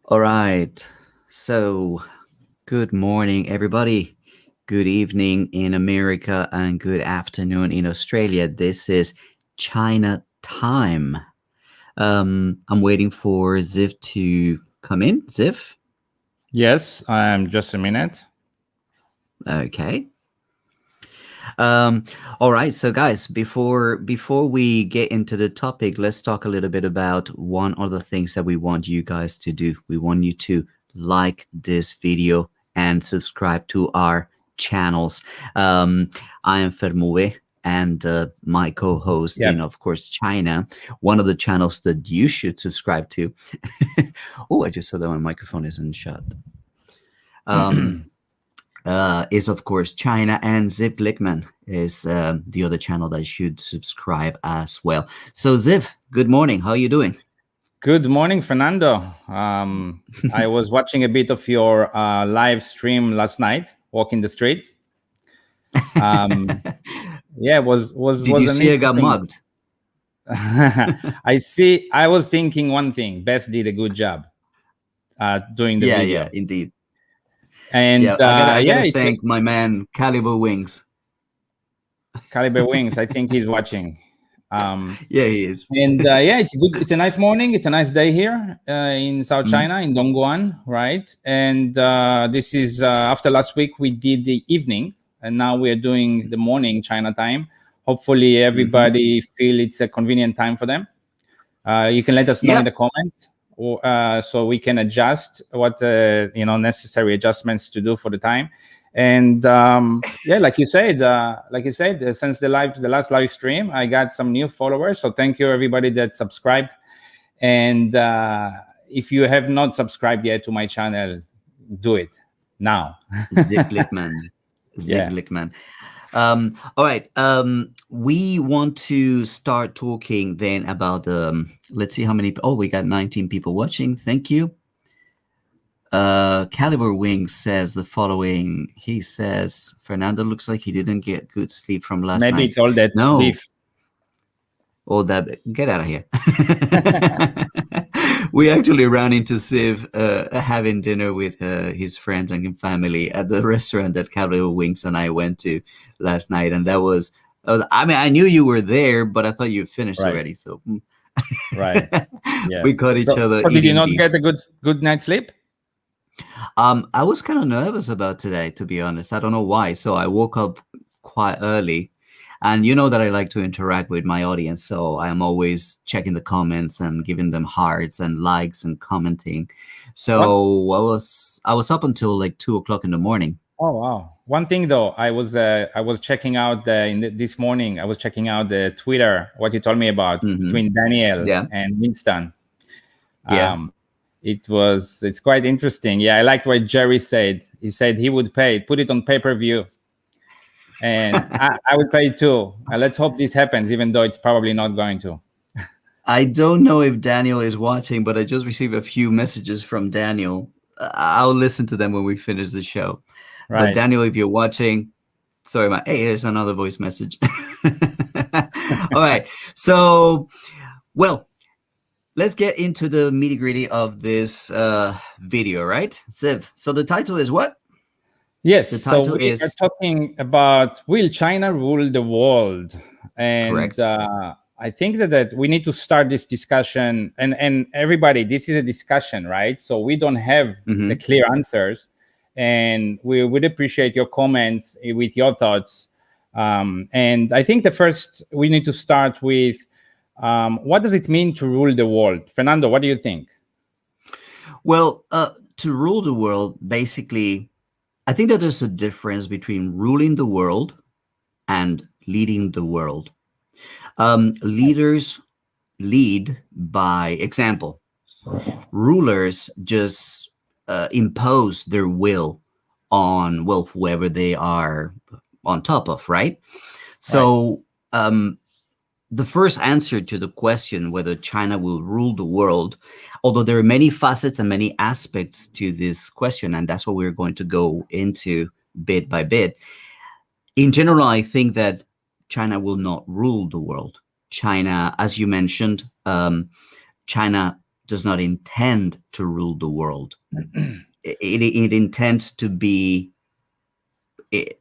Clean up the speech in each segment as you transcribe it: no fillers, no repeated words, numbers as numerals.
All right. So, good morning, everybody. Good evening in America and good afternoon in Australia. This is China time. I'm waiting for Ziv to come in. Ziv? Yes, just a minute. Okay. Um, all right. So, guys, before we get into the topic, let's talk a little bit about one of the things that we want you guys to do. We want you to like this video and subscribe to our channels. Um, I am Fermue and my co-host Yeah. in, of course, China. One of the channels that you should subscribe to. Oh, I just saw that my microphone isn't shut. Is of course China, and Ziv Glickman is the other channel that should subscribe as well. So Ziv, good morning. How are you doing? Good morning, Fernando. I was watching a bit of your live stream last night, walking the streets. Yeah, Did was you an see I got interesting. mugged? I see. I was thinking one thing. Bess did a good job doing the Yeah, video, indeed. Yeah, and I gotta it's thank my man Caliber Wings. Caliber Wings. I think he's watching. Um, Yeah, he is. And it's good. It's a nice morning. It's a nice day here in South Mm, China, in Dongguan, right? And this is after last week we did the evening, and now we are doing the morning China time. Hopefully, hmm. everybody feel it's a convenient time for them. You can let us know in Yep. the comments, or, so we can adjust what necessary adjustments to do for the time. And like you said, since the last live stream, I got some new followers. So thank you everybody that subscribed. And if you have not subscribed yet to my channel, do it now. Ziv Glickman. Ziv Yeah. Glickman. All right. We want to start talking then about let's see how many. Oh, we got 19 people watching. Thank you. Caliber Wings says the following. He says Fernando looks like he didn't get good sleep from last Maybe night. it's all that No, beef. all that. Get out of here. We actually ran into Siv having dinner with his friends and family at the restaurant that Caliber Wings and I went to last night, and that was. I mean, I knew you were there, but I thought you finished Right. already. So Right. we Yes. caught each other So did you eating not beef. get a good night's sleep? I was kind of nervous about today, to be honest. I don't know why. So I woke up quite early. And you know that I like to interact with my audience. So I am always checking the comments and giving them hearts and likes and commenting. One So I was up until like 2 o'clock in the morning. Oh wow! One thing though, I was checking out this morning. I was checking out the Twitter. What you told me about Hmm. between Daniel Yeah. and Winston. Yeah. Um, it's quite interesting. Yeah, I liked what Jerry said. He said he would put it on pay-per-view, and I would pay too. Let's hope this happens, even though it's probably not going to. I don't know if Daniel is watching, but I just received a few messages from Daniel. I'll listen to them when we finish the show. But Right. Daniel, if you're watching, sorry, hey, here's another voice message. All right. So, well, let's get into the nitty gritty of this video, right? Ziv. So the title is what? Yes. The So title we are is talking about, will China rule the world? And correct. I think that we need to start this discussion, and everybody, this is a discussion, right? So we don't have the Mm-hmm. clear answers, and we would appreciate your comments with your thoughts. And I think the first we need to start with, what does it mean to rule the world? Fernando, what do you think? Well, to rule the world, basically, I think that there's a difference between ruling the world and leading the world. Leaders lead by example. Rulers just impose their will on, well, whoever they are on top of, right? Right. So the first answer to the question whether China will rule the world, although there are many facets and many aspects to this question, and that's what we're going to go into bit by bit. In general, I think that China will not rule the world. China, as you mentioned, China does not intend to rule the world. It intends to be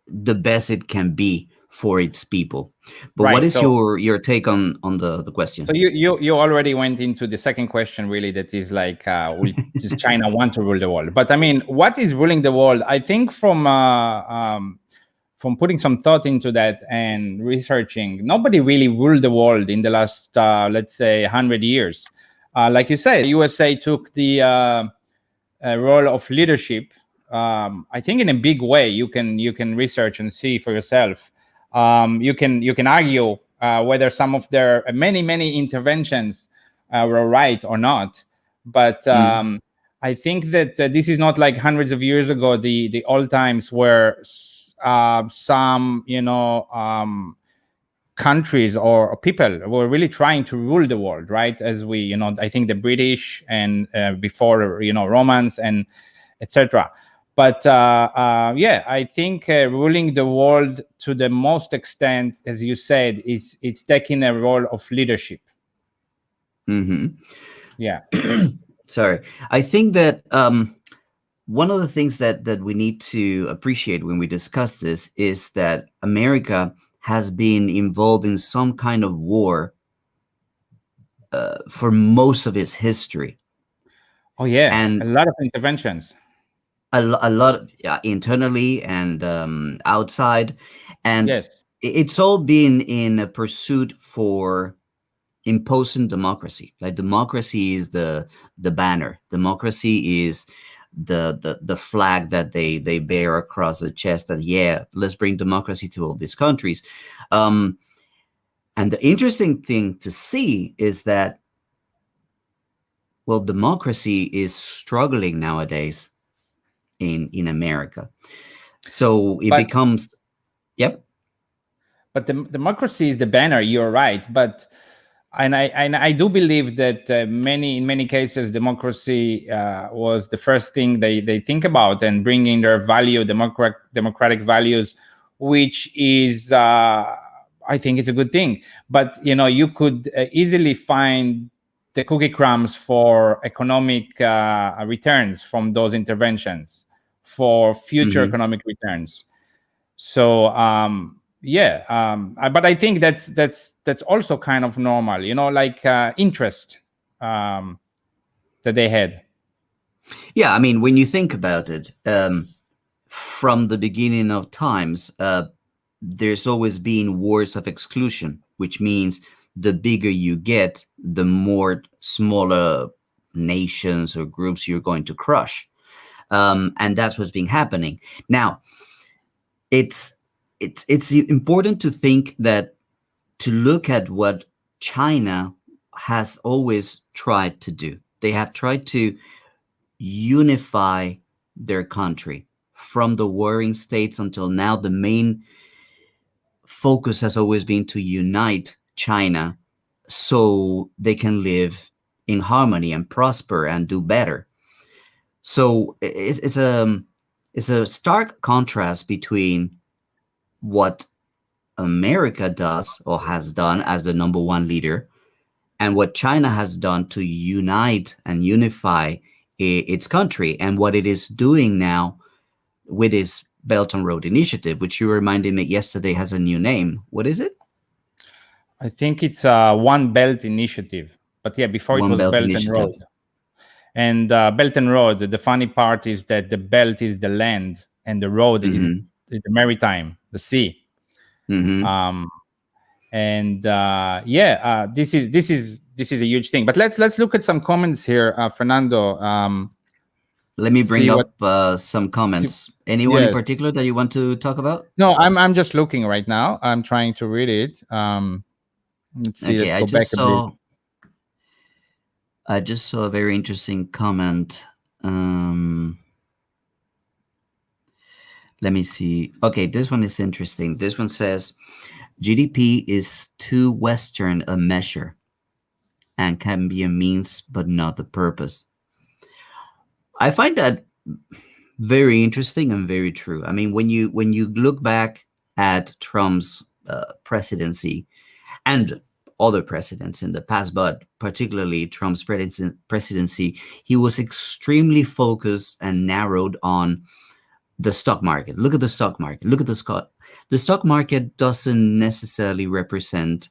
the best it can be for its people. But what Right. is So your take on the so question? you already went into the second question, really, that is like, will does China want to rule the world? But I mean, what is ruling the world? I think from putting some thought into that and researching, nobody really ruled the world in the last, let's say, 100 years. Like you said, USA took the role of leadership. I think in a big way. You can research and see for yourself. You can argue whether some of their many interventions were right or not, but Mm, I think that this is not like hundreds of years ago, the old times where some countries or people were really trying to rule the world, right? As we, I think the British and before, Romans and etc. But yeah, I think ruling the world to the most extent, as you said, is it's taking a role of leadership. hmm Yeah. Sorry, I think that one of the things that we need to appreciate when we discuss this is that America has been involved in some kind of war for most of its history, Oh yeah, a and lot of interventions. a lot internally and outside, and Yes. it's all been in a pursuit for imposing democracy. Like democracy is the banner. Democracy is the flag that they bear across the chest. That yeah, let's bring democracy to all these countries. Um, and the interesting thing to see is that well, democracy is struggling nowadays in America. So it But becomes yep. the democracy is the banner. You're right, but and I do believe that in many cases democracy was the first thing they think about, and bringing their democratic values, which is I think it's a good thing. But you could easily find the cookie crumbs for economic returns from those interventions, for future Hmm. economic returns. So yeah, but I think that's also kind of normal, like interest um, that they had. Yeah, I mean, when you think about it, from the beginning of times, there's always been wars of exclusion, which means the bigger you get, the more smaller nations or groups you're going to crush. And that's what's been happening. Now, it's it's important to think that to look at what China has always tried to do. They have tried to unify their country from the warring states until now. The main focus has always been to unite China so they can live in harmony and prosper and do better. So it's a stark contrast between what America does or has done as the number one leader and what China has done to unite and unify its country and what it is doing now with its Belt and Road Initiative, which you reminded me yesterday has a new name. What is it? I think it's One Belt Initiative, but yeah, before it One was Belt Belt and Initiative. Road. And Belt and Road, the funny part is that the belt is the land, and the road Mm-hmm. is the maritime, the sea. Mm-hmm. Um, and yeah, this is a huge thing. But let's look at some comments here, Fernando. Let me bring See what. up some comments. Anyone in Yes. particular that you want to talk about? No, I'm just looking right now. I'm trying to read it. Let's see. Okay, Let's go back a bit. I just saw a very interesting comment. Let me see. Okay, this one is interesting. This one says GDP is too Western a measure and can be a means but not the purpose. I find that very interesting and very true. I mean, when you look back at Trump's presidency, and other presidents in the past, but particularly Trump's presidency, he was extremely focused and narrowed on the stock market. Look at the stock market. Look at the stock. The stock market doesn't necessarily represent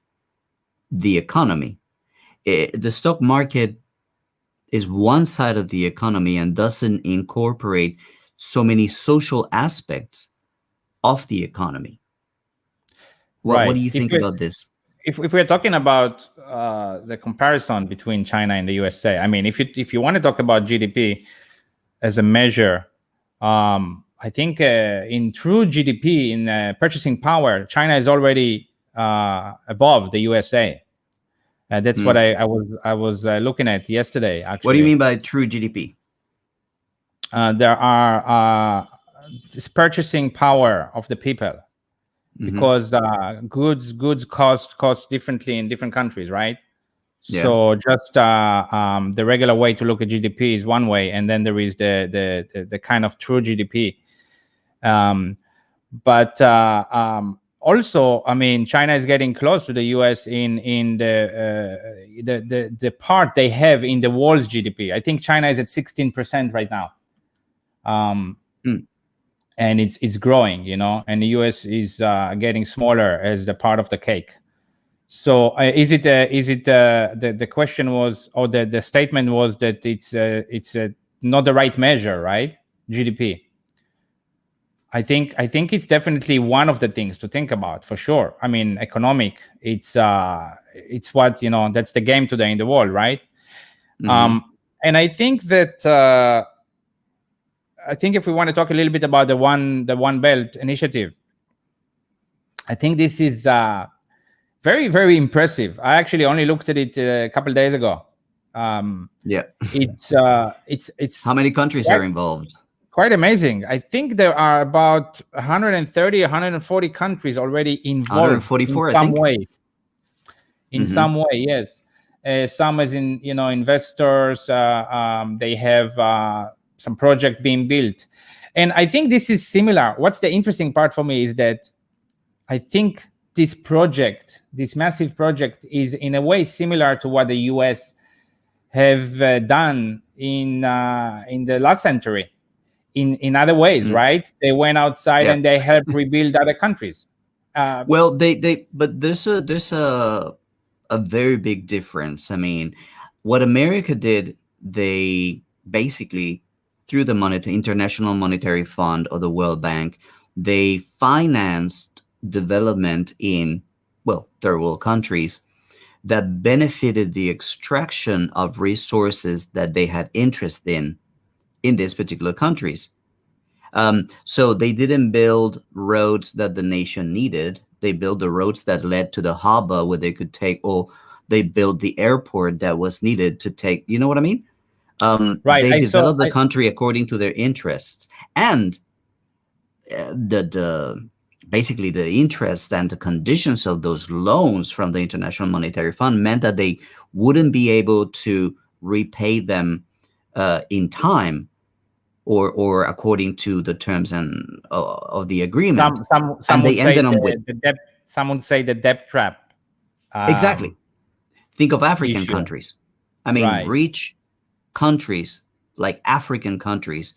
the economy. The stock market is one side of the economy and doesn't incorporate so many social aspects of the economy. What do Right. you think about this? If we're talking about the comparison between China and the USA, I mean, if you want to talk about GDP as a measure, I think in true GDP, in purchasing power, China is already above the USA. That's what I was looking at yesterday. What do you Actually, mean by true GDP? there are this purchasing power of the people, because goods cost differently in different countries, right? Yeah. So just the regular way to look at GDP is one way, and then there is the kind of true GDP. But also, I mean, China is getting close to the US in the part they have in the world's GDP. I think China is at 16% right now. And it's growing, and the US is getting smaller as the part of the cake. So the question was, or the statement was, that it's not the right measure, right? GDP. I think it's definitely one of the things to think about, for sure. I mean, economic, it's what, that's the game today in the world, right? And I think that if we want to talk a little bit about the One Belt initiative, I think this is very, very impressive. I actually only looked at it a couple of days ago. Yeah. It's How many countries are involved? Quite amazing. I think there are about 130, 140 countries already involved 144, in some I think. way. In some way, yes. Some as in, investors. They have some project being built. And I think this is similar. What's the interesting part for me is that I think this project, this massive project, is in a way similar to what the US have done in the last century. In other ways, right? They went outside and they helped rebuild other countries. Well, but there's a very big difference. I mean, what America did, they basically, through the International Monetary Fund or the World Bank, they financed development in, well, third world countries that benefited the extraction of resources that they had interest in these particular countries. So they didn't build roads that the nation needed. They built the roads that led to the harbor where they could take, or they built the airport that was needed to take, you know what I mean? Right. They developed the country according to their interests. And basically the interest and the conditions of those loans from the International Monetary Fund meant that they wouldn't be able to repay them in time, or according to the terms and of the agreement. Some would say the debt. Some would say the debt trap. Exactly. Think of African issue. countries. I mean, rich countries like African countries.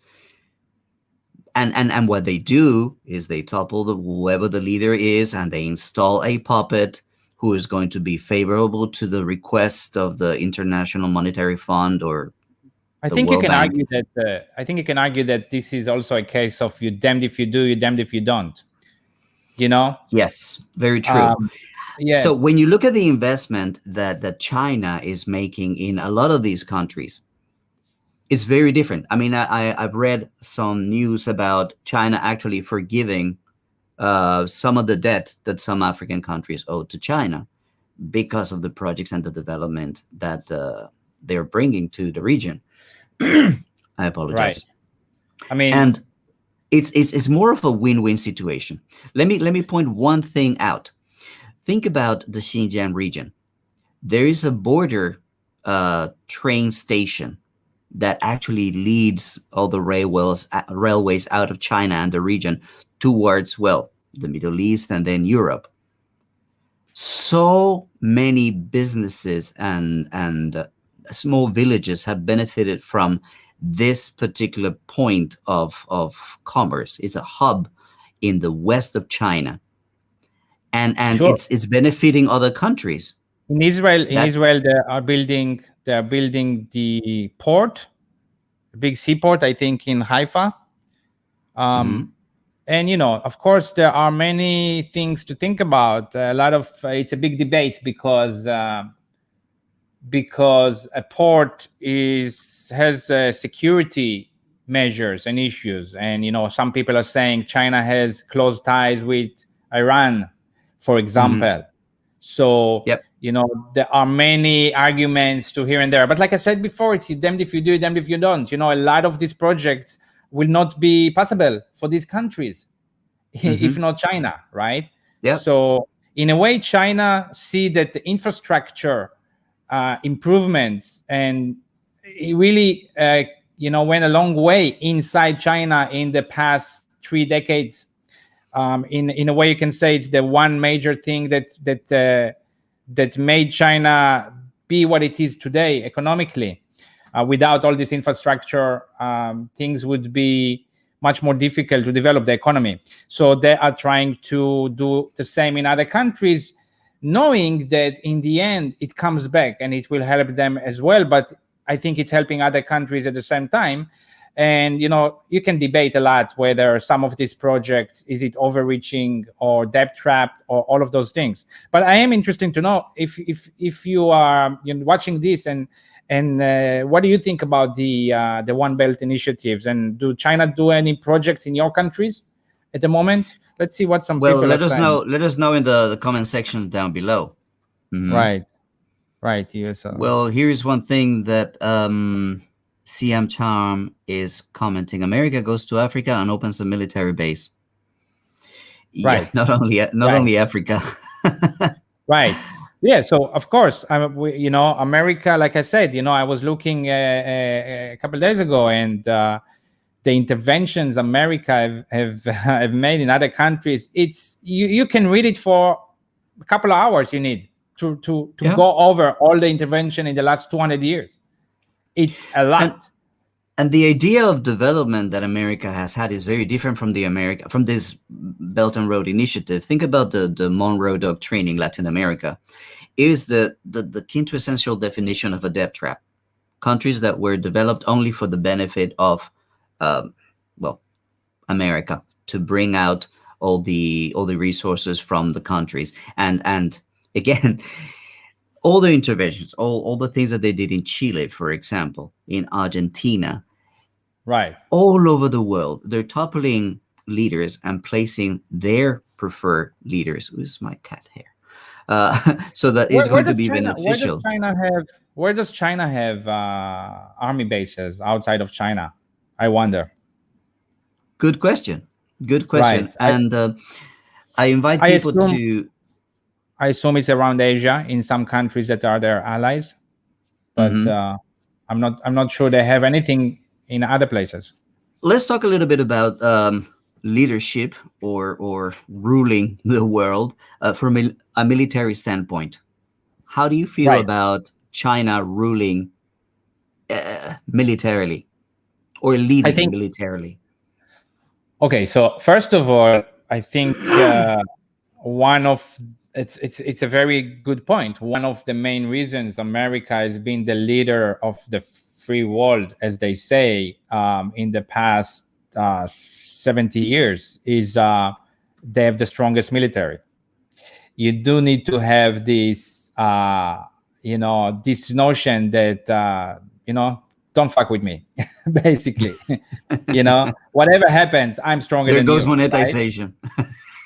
And what they do is they topple whoever the leader is, and they install a puppet who is going to be favorable to the request of the International Monetary Fund or I think you can argue that. I think you can argue that this is also a case of you damned if you do, you damned if you don't. Yes, very true. Yeah. So when you look at the investment that China is making in a lot of these countries, it's very different. I mean, I've read some news about China actually forgiving some of the debt that some African countries owe to China because of the projects and the development that they're bringing to the region. I apologize. Right. I mean, and it's more of a win-win situation. Let me point one thing out. Think about the Xinjiang region. There is a border train station that actually leads all the railways out of China and the region towards, well, the Middle East and then Europe. So many businesses and small villages have benefited from this particular point of commerce. It's a hub in the west of China, and Sure. it's benefiting other countries. In That's Israel, they are building the port, a big seaport, I think, in Haifa. Um, Mhm. and of course, there are many things to think about. A lot of it's a big debate because a port is has security measures and issues, and some people are saying China has close ties with Iran, for Mhm. example. So Yep. there are many arguments to here and there, but like I said before, it's damned if you do, damned if you don't. A lot of these projects will not be possible for these countries if Mhm. not China, right? Yep. So in a way, China see that the infrastructure improvements, and it really went a long way inside China in the past 3 decades. In a way, you can say it's the one major thing that made China be what it is today economically. Without all this infrastructure, things would be much more difficult to develop the economy. So they are trying to do the same in other countries, knowing that in the end it comes back and it will help them as well. But I think it's helping other countries at the same time. And you can debate a lot whether some of these projects is it overreaching or debt trapped or all of those things. But I am interested to know if you are watching this, and what do you think about the One Belt initiatives, and do China do any projects in your countries at the moment? Let's see what some Well, people are let us know. saying. Let us know in the comment section down below. Mhm. Right, right. Yes. Well, here's one thing that CM Charm is commenting. America goes to Africa and opens a military base. Yeah, Right, right. not only Africa. Right. Yeah. So of course, America. Like I said, I was looking a couple of days ago, and the interventions America have have made in other countries. It's you can read it for a couple of hours. You need to Yeah. go over all the intervention in the last 200 years. It's a And lot. and the idea of development that America has had is very different from from this Belt and Road Initiative. Think about the Monroe Doctrine in Latin America. It is the quintessential definition of a debt trap. Countries that were developed only for the benefit of, um, well, America, to bring out all the resources from the countries, and again, all the interventions, all the things that they did in Chile, for example, in Argentina, Right. all over the world, they're toppling leaders and placing their preferred leaders. Who's my cat here? So that it's Where going to does be China? beneficial. Where does China have army bases outside of China? I wonder. Good question. Good Right. question. And I invite I people assume to. I assume it's around Asia in some countries that are their allies, but Mhm. I'm not sure they have anything in other places. Let's talk a little bit about leadership or ruling the world from a military standpoint. How do you feel Right. about China ruling militarily or I leading think. militarily? Okay. So first of all, I think one of it's a very good point. One of the main reasons America has been the leader of the free world, as they say, in the past 70 years, is they have the strongest military. You do need to have this notion that don't fuck with me, basically. Whatever happens, I'm stronger There than goes you, right? monetization.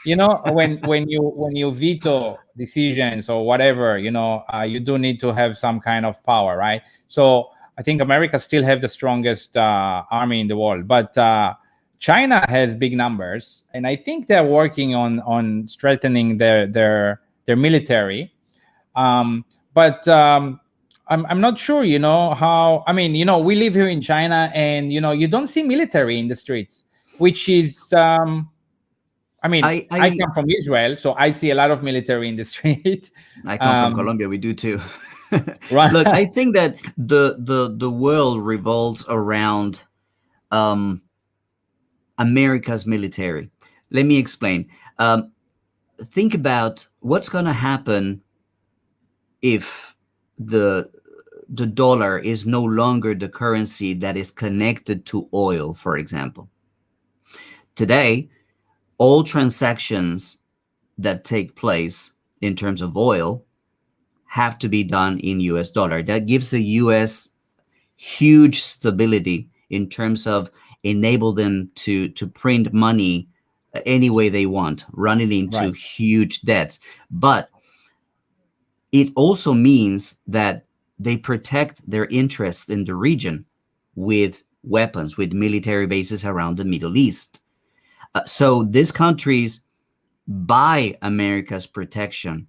When you veto decisions or whatever, you do need to have some kind of power, right? So I think America still have the strongest army in the world, but China has big numbers, and I think they're working on strengthening their military. But I'm not sure, how. I mean, we live here in China, and you don't see military in the streets, which is I mean, I I I come from Israel, so I see a lot of military in the street. I come from um, Colombia. We do too. right, Look, I think that the world revolves around um, America's military. Let me explain. Think about what's going to happen if the the dollar is no longer the currency that is connected to oil, for example. Today, all transactions that take place in terms of oil have to be done in US dollar. That gives the US huge stability in terms of enable them to print money any way they want, running into right, huge debts. But it also means that they protect their interests in the region with weapons, with military bases around the Middle East. So these countries buy America's protection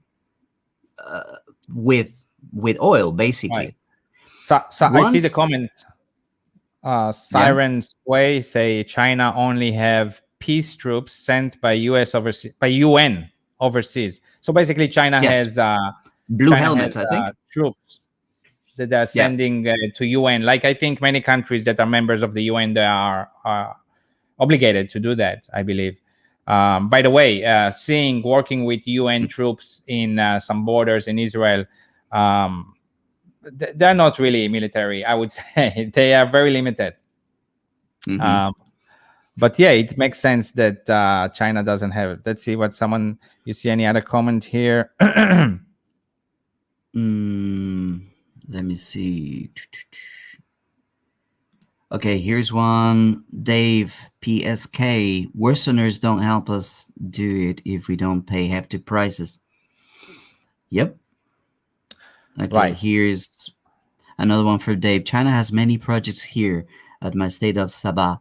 with oil, right. basically. So I see the Once, comment. yeah, Sirens Way say China only have peace troops sent by U.S. overseas by UN overseas. So basically, yes, blue China has helmets, I think. troops that they're Yeah. sending to UN. Like I think many countries that are members of the UN, they are obligated to do that. I believe. By the way, seeing working with UN troops in some borders in Israel. They're not really military, I would say. They are very limited. Hmm. Um, but yeah, it makes sense that China doesn't have it. Let's see what someone. You see any other comment here? Mm, let me see. Okay, here's one. Dave, PSK. Westerners don't help us do it if we don't pay hefty prices. Yep. Okay, Right, here's another one for Dave. China has many projects here at my state of Sabah,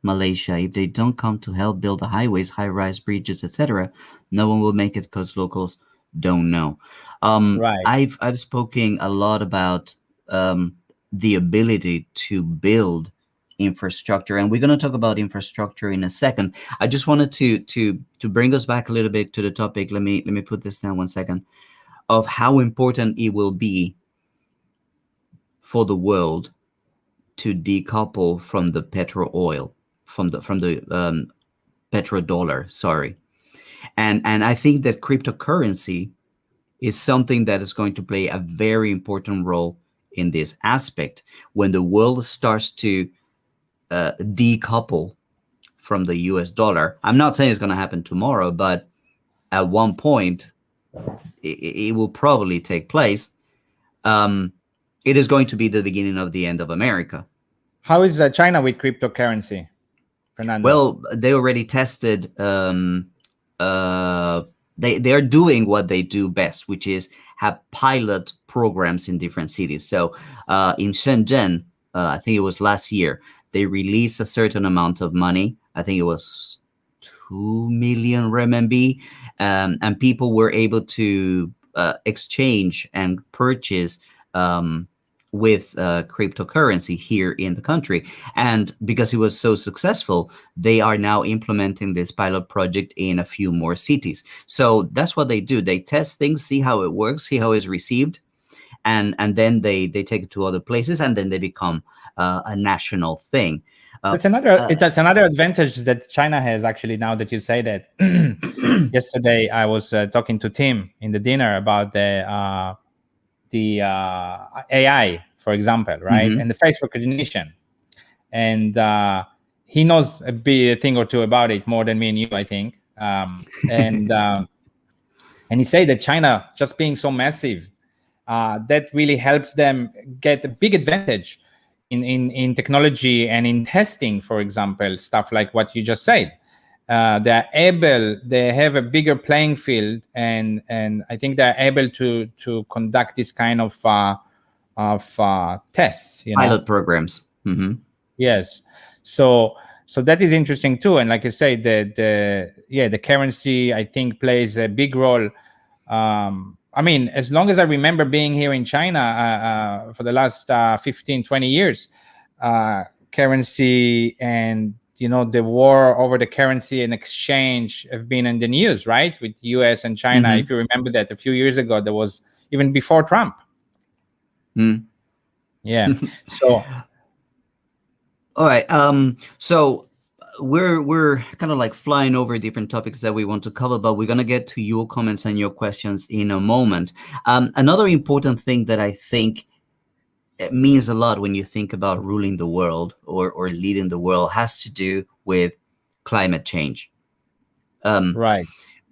Malaysia. If they don't come to help build the highways, high-rise bridges, etc., no one will make it because locals don't know. right. I've spoken a lot about the ability to build infrastructure, and we're going to talk about infrastructure in a second. I just wanted to bring us back a little bit to the topic. Let me put this down 1 second, of how important it will be for the world to decouple from the petro oil, from the petrodollar. Sorry, and I think that cryptocurrency is something that is going to play a very important role in this aspect when the world starts to decouple from the US dollar. I'm not saying it's going to happen tomorrow, but at one point it will probably take place. Um, it is going to be the beginning of the end of America. How is China with cryptocurrency, Fernando? Well, they already tested. Uh, they are doing what they do best, which is have pilot programs in different cities. So in Shenzhen, I think it was last year, they released a certain amount of money. I think it was 2 million RMB, and people were able to exchange and purchase with cryptocurrency here in the country. And because it was so successful, they are now implementing this pilot project in a few more cities. So that's what they do. They test things, see how it works, see how it's received, and then they take it to other places, and then they become a national thing. Uh, That's another advantage that China has actually. Now that you say that, yesterday I was talking to Tim in the dinner about the AI, for example, right, mhm. and the face recognition, and he knows a thing or two about it more than me and you, I think. And he said that China, just being so massive, that really helps them get a big advantage in technology and in testing, for example, stuff like what you just said. They have a bigger playing field, and I think they're able to conduct this kind of tests. Pilot programs. Mhm. Yes. So that is interesting too. And like I say, the currency I think plays a big role. I mean, as long as I remember being here in China for the last 15, 20 years, currency and the war over the currency and exchange have been in the news, right? With US and China. Mm-hmm. If you remember that a few years ago, there was even before Trump. Mm. Yeah. So All right. So we're kind of like flying over different topics that we want to cover, but we're gonna get to your comments and your questions in a moment. Another important thing that I think it means a lot when you think about ruling the world or leading the world has to do with climate change. right.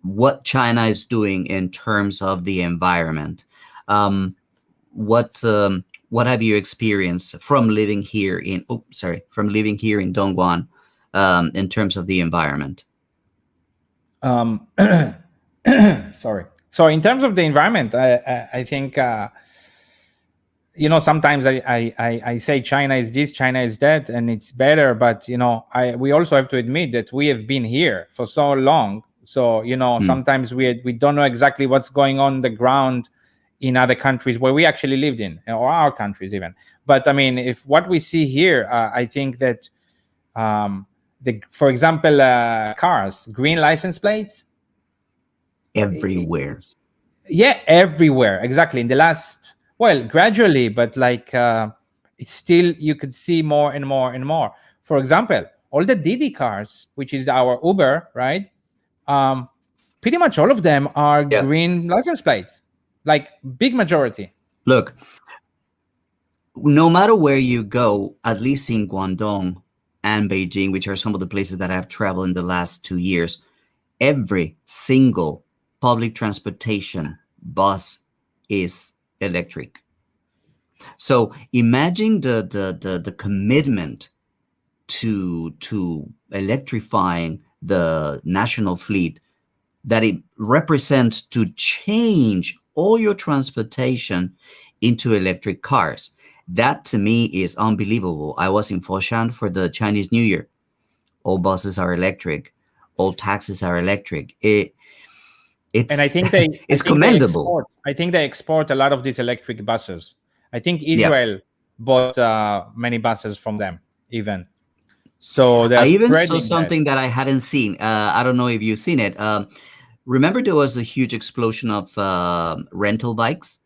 What China is doing in terms of the environment. Um, what have you experienced from living here in from living here in Dongguan in terms of the environment? Um, sorry. So in terms of the environment, I think sometimes I say China is this, China is that, and it's better. But we also have to admit that we have been here for so long. So Hmm. sometimes we don't know exactly what's going on the ground in other countries where we actually lived in, or our countries even. But I mean, if what we see here, I think that for example, cars, green license plates, Everywhere. yeah, everywhere, exactly. In the last, well, gradually, but like it's still, you could see more and more and more. For example, all the Didi cars, which is our Uber, right? um Pretty much all of them are Yeah. green license plates, like big majority. Look, no matter where you go, at least in Guangdong and Beijing, which are some of the places that I've traveled in the last 2 years, every single public transportation bus is electric. So imagine the commitment to electrifying the national fleet that it represents to change all your transportation into electric cars. That to me is unbelievable. I was in Foshan for the Chinese New Year. All buses are electric. All taxis are electric. And I It's think they I it's think they commendable. export I think they export a lot of these electric buses. I think Yeah. Israel bought many buses from them even. So I they're even saw spreading that. something that I hadn't seen. I don't know if you've seen it. Remember, there was a huge explosion of rental bikes,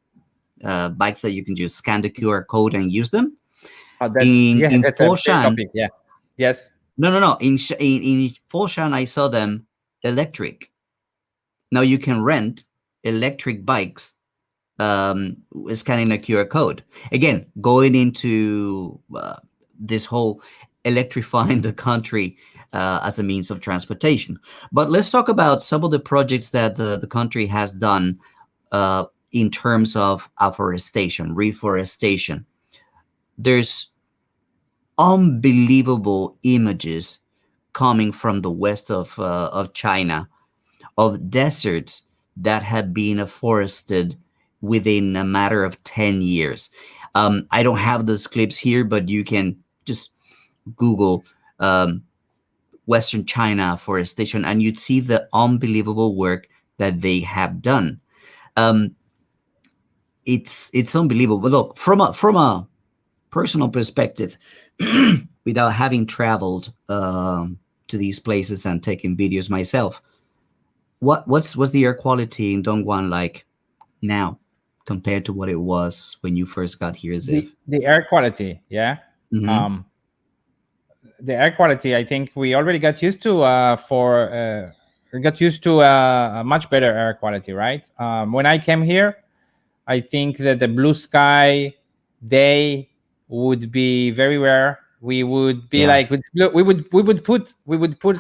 bikes that you can just scan the QR code and use them. That's In Yeah, in that's a big Foshan, topic. Yeah. Yes. no. In Foshan, I saw them electric. Now you can rent electric bikes, scanning a QR code. Again, going into this whole electrifying the country as a means of transportation. But let's talk about some of the projects that the country has done in terms of afforestation, reforestation. There's unbelievable images coming from the west of China of deserts that have been afforested within a matter of 10 years. I don't have those clips here, but you can just Google Western China afforestation and you'd see the unbelievable work that they have done. Um, it's unbelievable. But look, from a personal perspective, without having traveled to these places and taken videos myself, what's the air quality in Dongguan like now compared to what it was when you first got here, Ziv? The air quality, yeah. Mm-hmm. um the air quality, I think we already got used to we got used to a much better air quality, right? When I came here, I think that the blue sky day would be very rare. We would be Yeah. like, we would put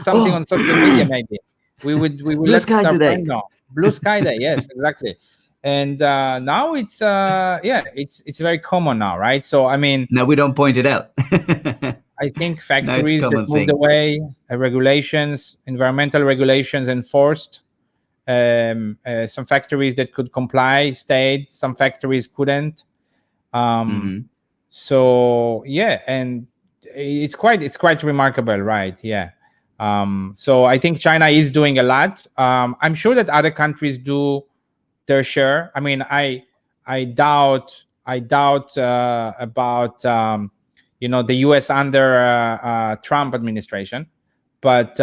something Oh, on social media, maybe. We would blue let sky our today. friend know. Blue sky day, yes, exactly. And now it's yeah, it's very common now, right? So I mean, Now we don't point it out. I think Now it's a factories that common moved thing. away, regulations, environmental regulations enforced. Some factories that could comply stayed, some factories couldn't. Um, Mm-hmm. so yeah, and it's quite remarkable, right? Yeah. So I think China is doing a lot. I'm sure that other countries do their share. I mean, I doubt about the U.S. under Trump administration, but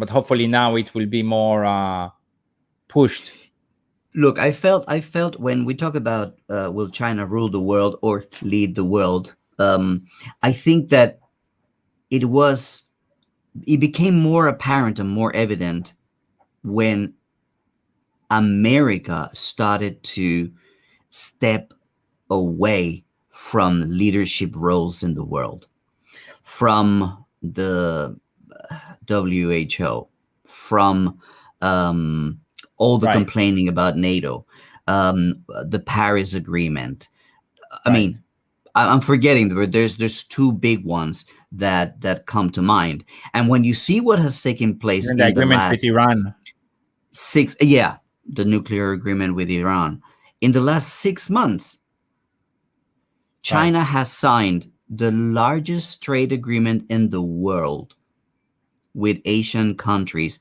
hopefully now it will be more pushed. Look, I felt when we talk about will China rule the world or lead the world, I think that it was it became more apparent and more evident when America started to step away from leadership roles in the world, from the WHO, from all the Right, complaining about NATO, the Paris Agreement. I right. mean, I'm forgetting, but there's two big ones that come to mind. And when you see what has taken place Even the in the agreement with last Iran. yeah, the nuclear agreement with Iran, in the last 6 months, Right. China has signed the largest trade agreement in the world with Asian countries,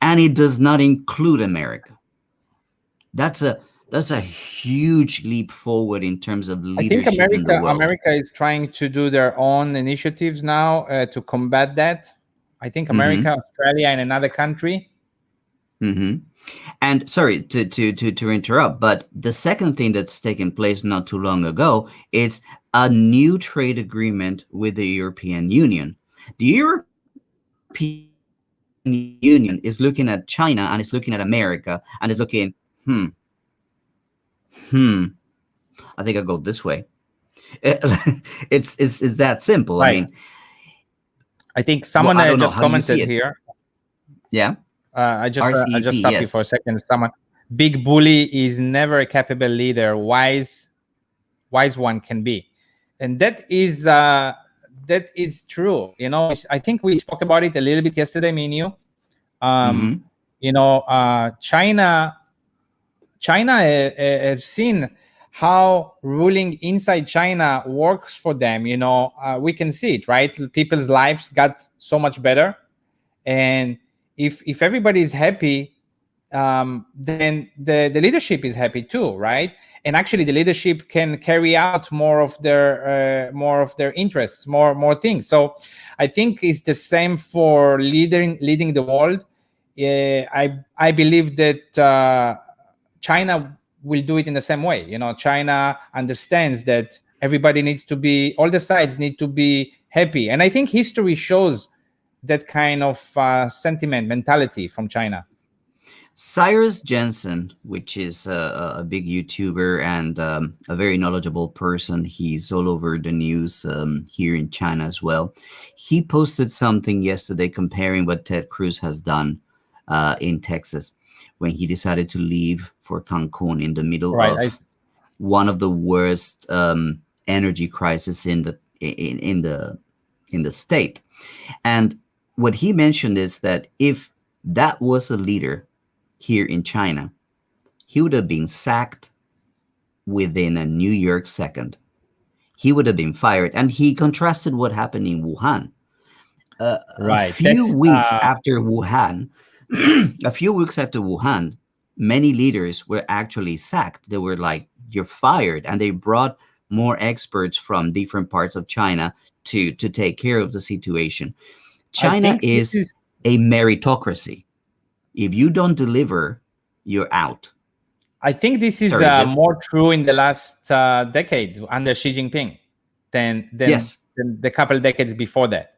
and it does not include America. That's a huge leap forward in terms of I think leadership in the America world. America is trying to do their own initiatives now to combat that. I think America, Hmm. Australia, and another country. Hmm. And sorry to interrupt, but the second thing that's taken place not too long ago is a new trade agreement with the European Union. The European Union is looking at China and is looking at America and is looking, hmm, hmm. I think I'll go this way. It's that simple. I mean, Right. I think well, someone I don't know. just How do you see commented it? here. Yeah, I RCEP. just stop you for Yes. a second. Someone, big bully is never a capable leader. Wise one can be, and that is true. I think we spoke about it a little bit yesterday, me and you. Um, Mm-hmm. China have seen how ruling inside China works for them. We can see it, right? People's lives got so much better, and if everybody is happy, then the leadership is happy too, right? And actually, the leadership can carry out more of their interests, more things. So, I think it's the same for leading the world. I believe that China will do it in the same way. China understands that everybody needs to be, all the sides need to be happy, and I think history shows that kind of sentiment mentality from China. Cyrus Jensen, which is a big YouTuber and a very knowledgeable person, he's all over the news here in China as well. He posted something yesterday comparing what Ted Cruz has done in Texas when he decided to leave for Cancun in the middle Right. of one of the worst energy crisis in the state. And what he mentioned is that if that was a leader here in China, he would have been sacked within a New York second. He would have been fired. And he contrasted what happened in Wuhan. A Right. few That's weeks after Wuhan, a few weeks after Wuhan, many leaders were actually sacked. They were like, "You're fired," and they brought more experts from different parts of China to take care of the situation. I China think this is is a meritocracy. If you don't deliver, you're out. I think this is Sorry, Ziv. more true in the last decade under Xi Jinping than than, Yes, than the couple decades before that.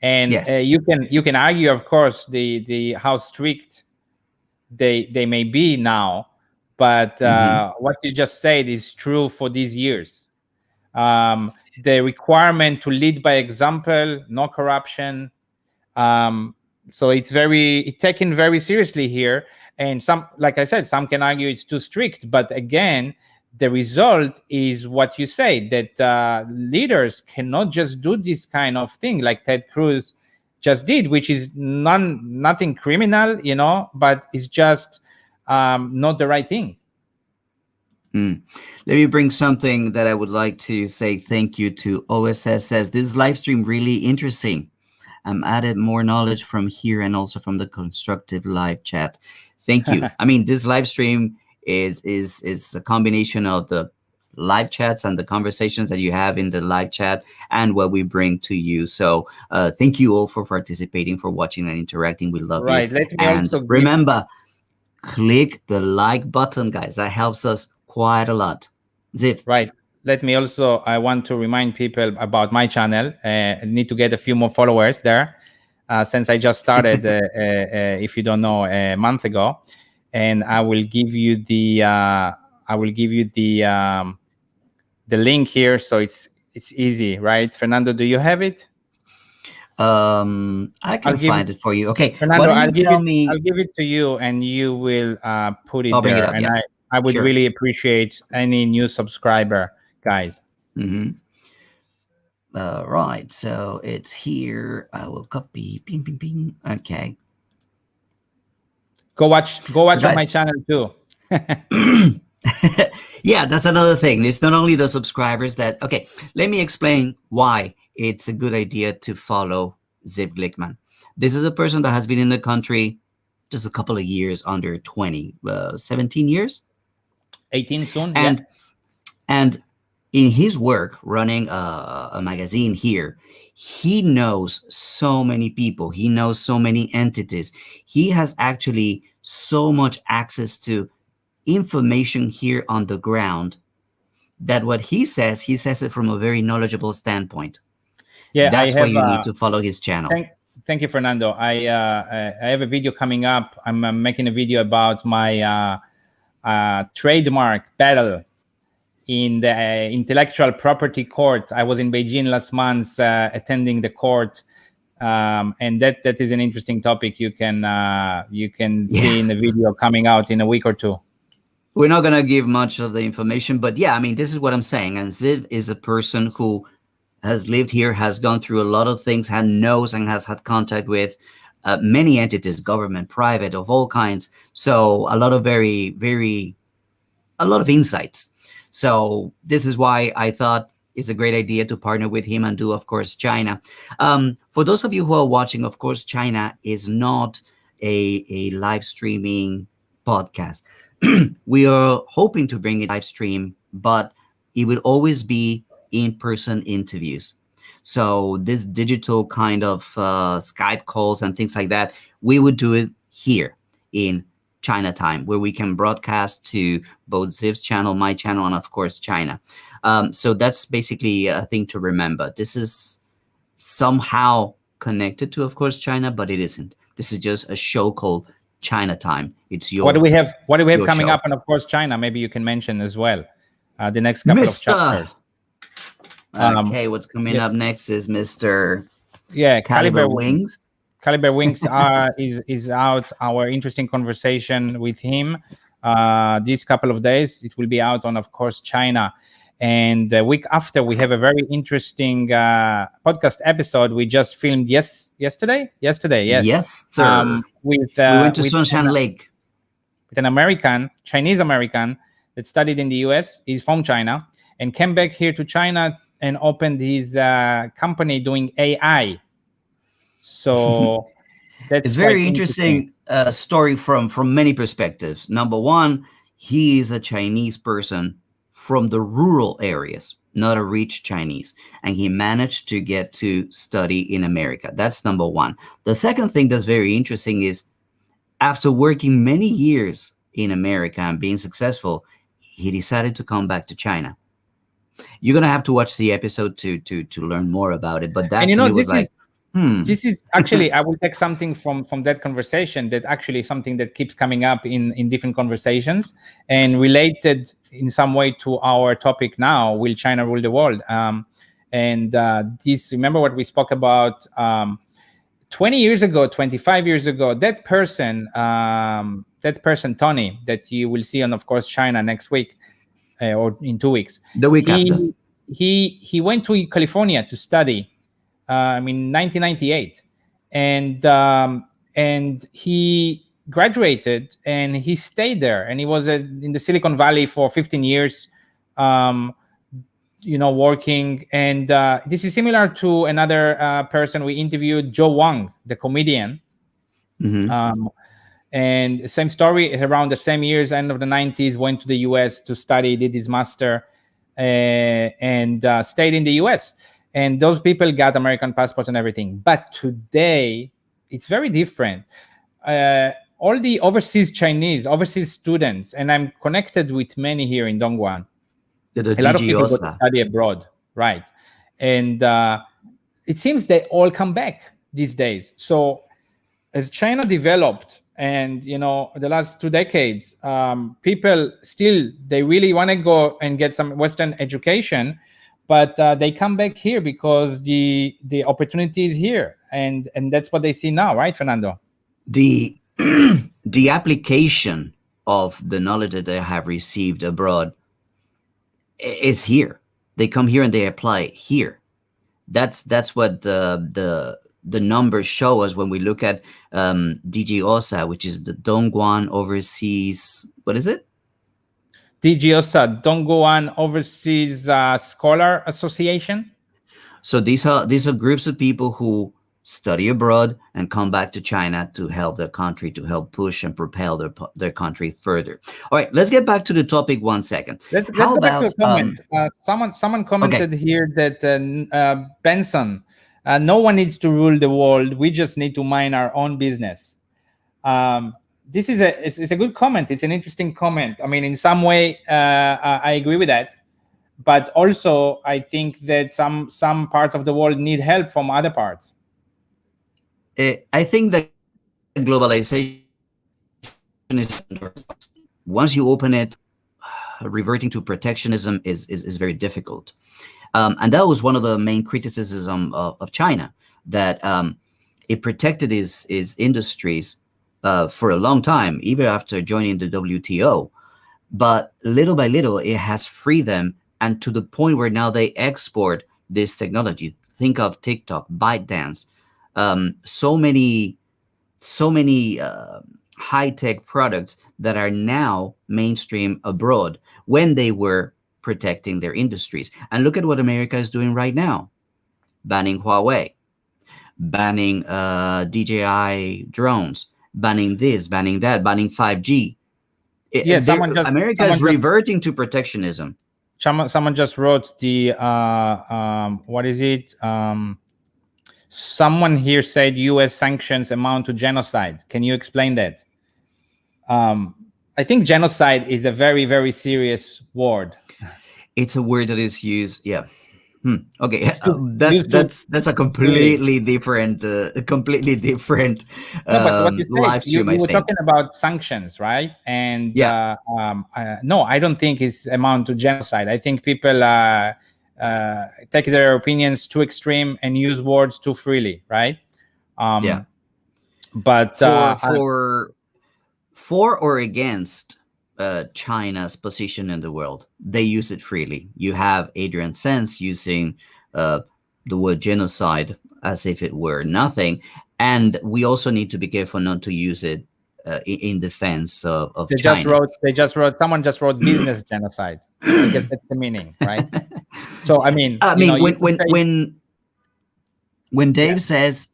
And yes. you can argue, of course, the how strict they may be now, but Hmm. what you just said is true for these years. The requirement to lead by example, no corruption. Um, so it's taken very seriously here. And some, like I said, some can argue it's too strict. But again, the result is what you say, that leaders cannot just do this kind of thing like Ted Cruz just did, which is nothing criminal, but it's just not the right thing. Mm. Let me bring something that I would like to say thank you to. OSS says this live stream really interesting. I'm added more knowledge from here and also from the constructive live chat. Thank you. I mean, this live stream is a combination of the live chats and the conversations that you have in the live chat and what we bring to you. So thank you all for participating, for watching and interacting. We love you. Right. Let me And also give remember, click the like button, guys. That helps us quite a lot. Ziv. Right. Let me also, I want to remind people about my channel. I need to get a few more followers there since I just started, if you don't know, a month ago. And I will give you the link here. So it's easy, right? Fernando, do you have it? I I'll can give find it for you. Okay, why Fernando, don't you tell me? I'll give it to you, and you will put I'll it bring it there. up. And Yeah, I would sure. really appreciate any new subscriber, guys. Mm-hmm. Right, so it's here. I will copy. Ping, ping, ping. Okay, Go watch on my guys. channel too. Yeah, that's another thing. It's not only the subscribers that. Okay, let me explain why it's a good idea to follow Ziv Glickman. This is a person that has been in the country just a couple of years, under 20, 17 years, 18 soon, yeah. and in his work running a magazine here, he knows so many people, he knows so many entities, he has actually so much access to information here on the ground, that what he says it from a very knowledgeable standpoint. Yeah, I That's why have. you need to follow his channel. Thank you, Fernando. I have a video coming up. I'm making a video about my trademark battle in the intellectual property court. I was in Beijing last month attending the court, and that is an interesting topic. You can see in the video coming out in a week or two. We're not going to give much of the information, but yeah, I mean, this is what I'm saying. And Ziv is a person who has lived here, has gone through a lot of things, and knows and has had contact with many entities, government, private, of all kinds. So a lot of a lot of insights. So this is why I thought it's a great idea to partner with him and do, of course, China. For those of you who are watching, of course, China is not a live streaming podcast. We are hoping to bring it live stream, but it will always be in-person interviews. So this digital kind of Skype calls and things like that, we would do it here in China time, where we can broadcast to both Ziv's channel, my channel, and of course China. So that's basically a thing to remember. This is somehow connected to, of course, China, but it isn't. This is just a show called China Time. It's your What do we have coming show. up? And of course, China. Maybe you can mention as well the next couple of Mr. chapters. Okay, what's coming up next is Mr. Yeah, Caliber Wings. Caliber Wings is out. Our interesting conversation with him these couple of days. It will be out on, of course, China. And the week after, we have a very interesting podcast episode we just filmed yesterday. Yesterday, yes. Yes, sir. We went to Sunshine Lake. With an Chinese American that studied in the US. He's from China and came back here to China and opened his company doing AI. So that's it's very interesting story from many perspectives. Number one, he is a Chinese person from the rural areas, not a rich Chinese, and he managed to get to study in America. That's number one. The second thing that's very interesting is, after working many years in America and being successful, he decided to come back to China. You're gonna have to watch the episode to learn more about it. But that to me was like, this is actually, I will take something from that conversation that actually something that keeps coming up in different conversations and related in some way to our topic now. Will China rule the world? And this, remember what we spoke about 20 years ago, 25 years ago, that person, Tony, that you will see on, of course, China next week or in 2 weeks. The week after. He went to California to study in 1998. And he graduated and he stayed there. And he was in the Silicon Valley for 15 years, working. And this is similar to another person we interviewed, Joe Wang, the comedian. Mm-hmm. And same story, around the same years, end of the 90s, went to the US to study, did his master. and stayed in the US. And those people got American passports and everything. But today, it's very different. All the overseas Chinese, overseas students, and I'm connected with many here in Dongguan. The A lot of people go to DGOSA. study abroad, right? And it seems they all come back these days. So as China developed, and the last 2 decades, people still they really want to go and get some Western education, but they come back here because the opportunity is here, and that's what they see now, right, Fernando? The the application of the knowledge that they have received abroad is here. They come here and they apply it here. That's what the numbers show us when we look at DGOSA, which is the Dongguan Overseas. What is it? DGOSA, Dongguan Overseas Scholar Association. So these are groups of people who study abroad and come back to China to help their country, to help push and propel their country further. All right, let's get back to the topic 1 second. Let's How go back to a about comment. Someone commented here that Benson, no one needs to rule the world. We just need to mind our own business. This is it's a good comment. It's an interesting comment. I mean, in some way, I agree with that. But also, I think that some parts of the world need help from other parts. I think that globalization is, once you open it, reverting to protectionism is very difficult. And that was one of the main criticisms of China, that it protected its industries for a long time, even after joining the WTO. But little by little, it has freed them, and to the point where now they export this technology. Think of TikTok, ByteDance, so many high-tech products that are now mainstream abroad when they were protecting their industries. And look at what America is doing right now: banning Huawei, banning DJI drones, banning this, banning that, banning 5G. Yeah, America is reverting to protectionism. Someone just wrote the what is it? Someone here said U.S. sanctions amount to genocide. Can you explain that? I think genocide is a very, very serious word. It's a word that is used. Yeah. Okay. That's a completely different, but what you live said, you stream. I were think. talking about sanctions, right? And Yeah. no, I don't think it's amount to genocide. I think people take their opinions too extreme and use words too freely, right? Yeah. But for or against China's position in the world, they use it freely. You have Adrian Sense using the word genocide as if it were nothing, and we also need to be careful not to use it in defense of China. Someone just wrote business genocide. I guess that's the meaning, right? So I mean, when Dave says,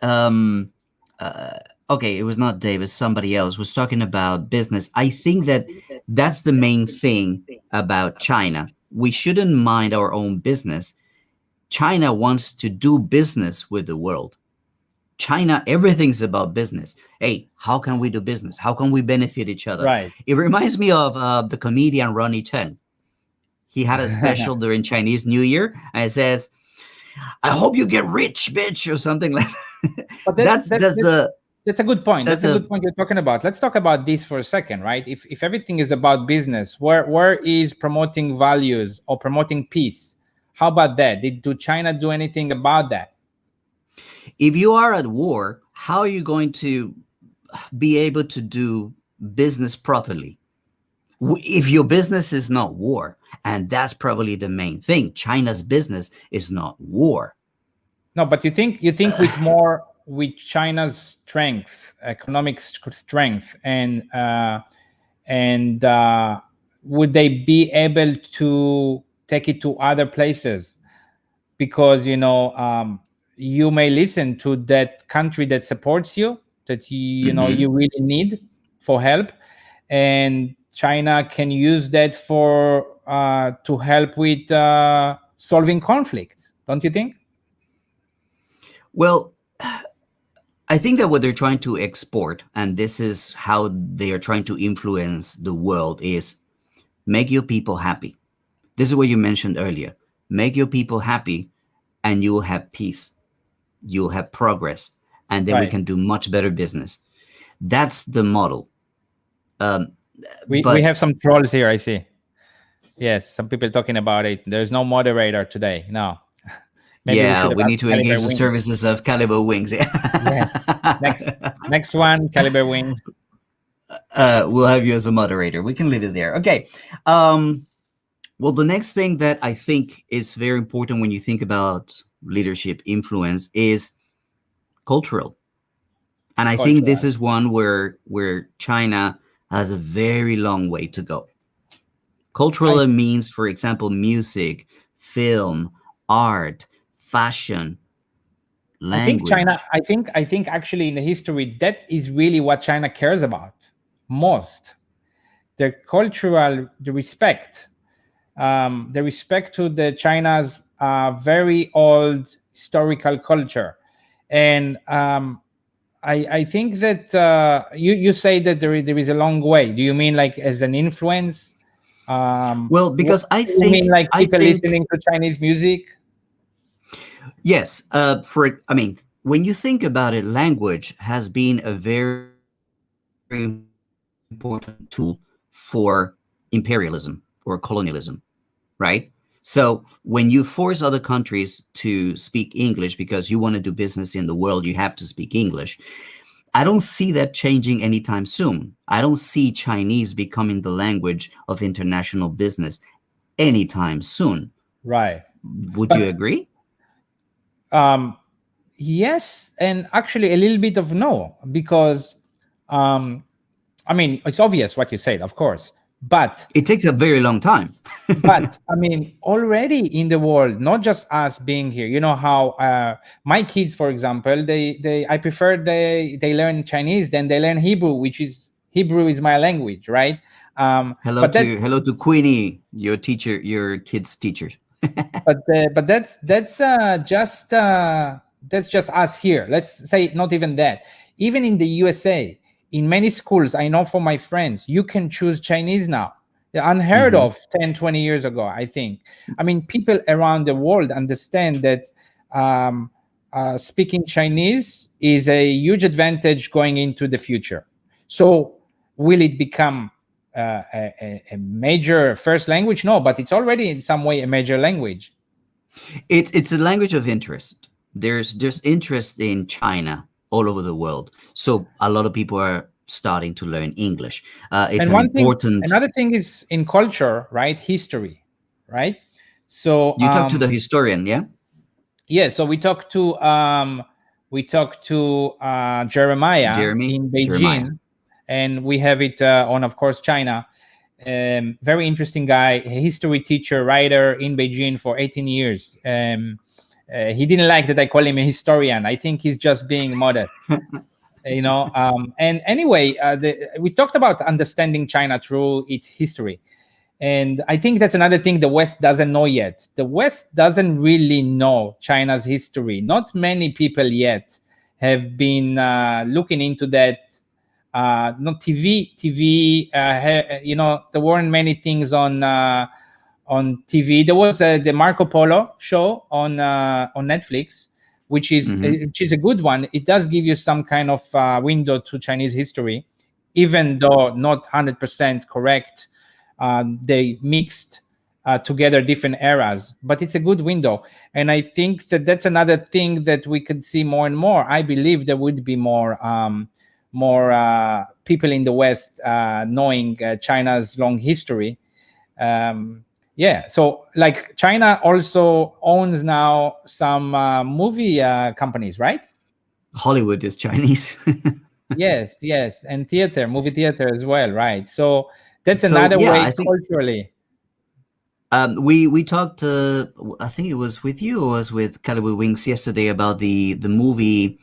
okay, it was not Dave, it's somebody else was talking about business. I think that that's the main thing about China. We shouldn't mind our own business. China wants to do business with the world. China, everything's about business. Hey, how can we do business? How can we benefit each other? Right. It reminds me of the comedian Ronnie Chen. He had a special during Chinese New Year, and it says, "I hope you get rich, bitch," or something like that. But that's a good point. That's a good point you're talking about. Let's talk about this for a second, right? If everything is about business, where is promoting values or promoting peace? How about that? Do China do anything about that? If you are at war, how are you going to be able to do business properly? If your business is not war, and that's probably the main thing. China's business is not war. No, but you think with China's strength, economic strength, and would they be able to take it to other places? Because you may listen to that country that supports you, that you really need for help, and China can use that for to help with solving conflicts, don't you think? Well, I think that what they're trying to export, and this is how they are trying to influence the world, is make your people happy. This is what you mentioned earlier. Make your people happy, and you will have peace. You'll have progress, and then we Right. can do much better business. That's the model. Um, We but have some trolls here, I see. Yes, some people talking about it. There's no moderator today. No. Maybe we yeah, should have we asked need to Caliber engage the Wings. services of Caliber Wings. Yes. Next one, Caliber Wings. We'll have you as a moderator. We can leave it there. Okay. Well, the next thing that I think is very important when you think about leadership influence is cultural. And I think this Cultural. is one where China has a very long way to go. I Cultural means, for example, music, film, art, fashion, I think China. language. I think actually in the history that is really what China cares about most. The cultural, the respect to the China's very old historical culture, and I think that you say that there is a long way. Do you mean like as an influence? Well, What because I do you mean think like I people think listening to Chinese music? yes. For I mean, when you think about it, language has been a very important tool for imperialism or colonialism, right? So when you force other countries to speak English because you want to do business in the world, you have to speak English. I don't see that changing anytime soon. I don't see Chinese becoming the language of international business anytime soon. Right. Would you But agree? um, yes, and actually a little bit of no, because um, I mean it's obvious what you said, of course, but It takes a very long time. I mean already in the world, not just us being here. You know how my kids, for example, they I prefer they learn Chinese than they learn Hebrew, which is Hebrew is my language, right? But that's Hello to Queenie, your teacher, your kid's teacher. but that's just us here. Let's say not even that. Even in the USA, in many schools, I know from my friends, you can choose Chinese now. Unheard Hmm. of 10, 20 years ago, I think. I mean, people around the world understand that um, speaking Chinese is a huge advantage going into the future. So, will it become a major first language? No, but it's already in some way a major language. It's a language of interest. There's interest in China all over the world, so a lot of people are starting to learn English. It's And an one thing, important. another thing is in culture, right? History, right? So You talk to the historian, yeah, yeah, so we talked to Jeremiah Jeremy in Jeremiah. Beijing, and we have it on, of course, China. Very interesting guy, a history teacher, writer in Beijing for 18 years. He didn't like that I call him a historian. I think he's just being modest. And anyway, we talked about understanding China through its history, and I think that's another thing the West doesn't know yet. The West doesn't really know China's history. Not many people yet have been looking into that. Not TV. There weren't many things on TV. There was the Marco Polo show on Netflix, Hmm. which is a good one. It does give you some kind of window to Chinese history, even though not 100% correct. They mixed together different eras, but it's a good window. And I think that that's another thing that we could see more and more. I believe there would be more people in the West knowing China's long history. Yeah, so like China also owns now some movie companies, right? Hollywood is Chinese. Yes, and movie theater as well, right? So that's So another yeah, way I think culturally. we talked. I think it was with you, or was with Caliber Wings yesterday about the movie,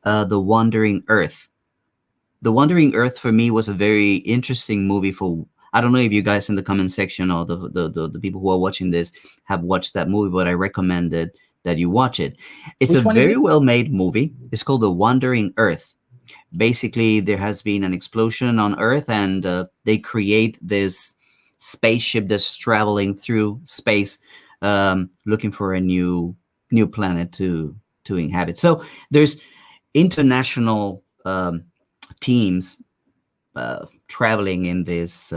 The Wandering Earth. The Wandering Earth for me was a very interesting movie for I don't know if you guys in the comment section or the people who are watching this have watched that movie, but I recommended that you watch it. It's a Which one is very it? well made movie. It's called The Wandering Earth. Basically, there has been an explosion on Earth, and they create this spaceship that's traveling through space, looking for a new planet to inhabit. So there's international teams traveling in this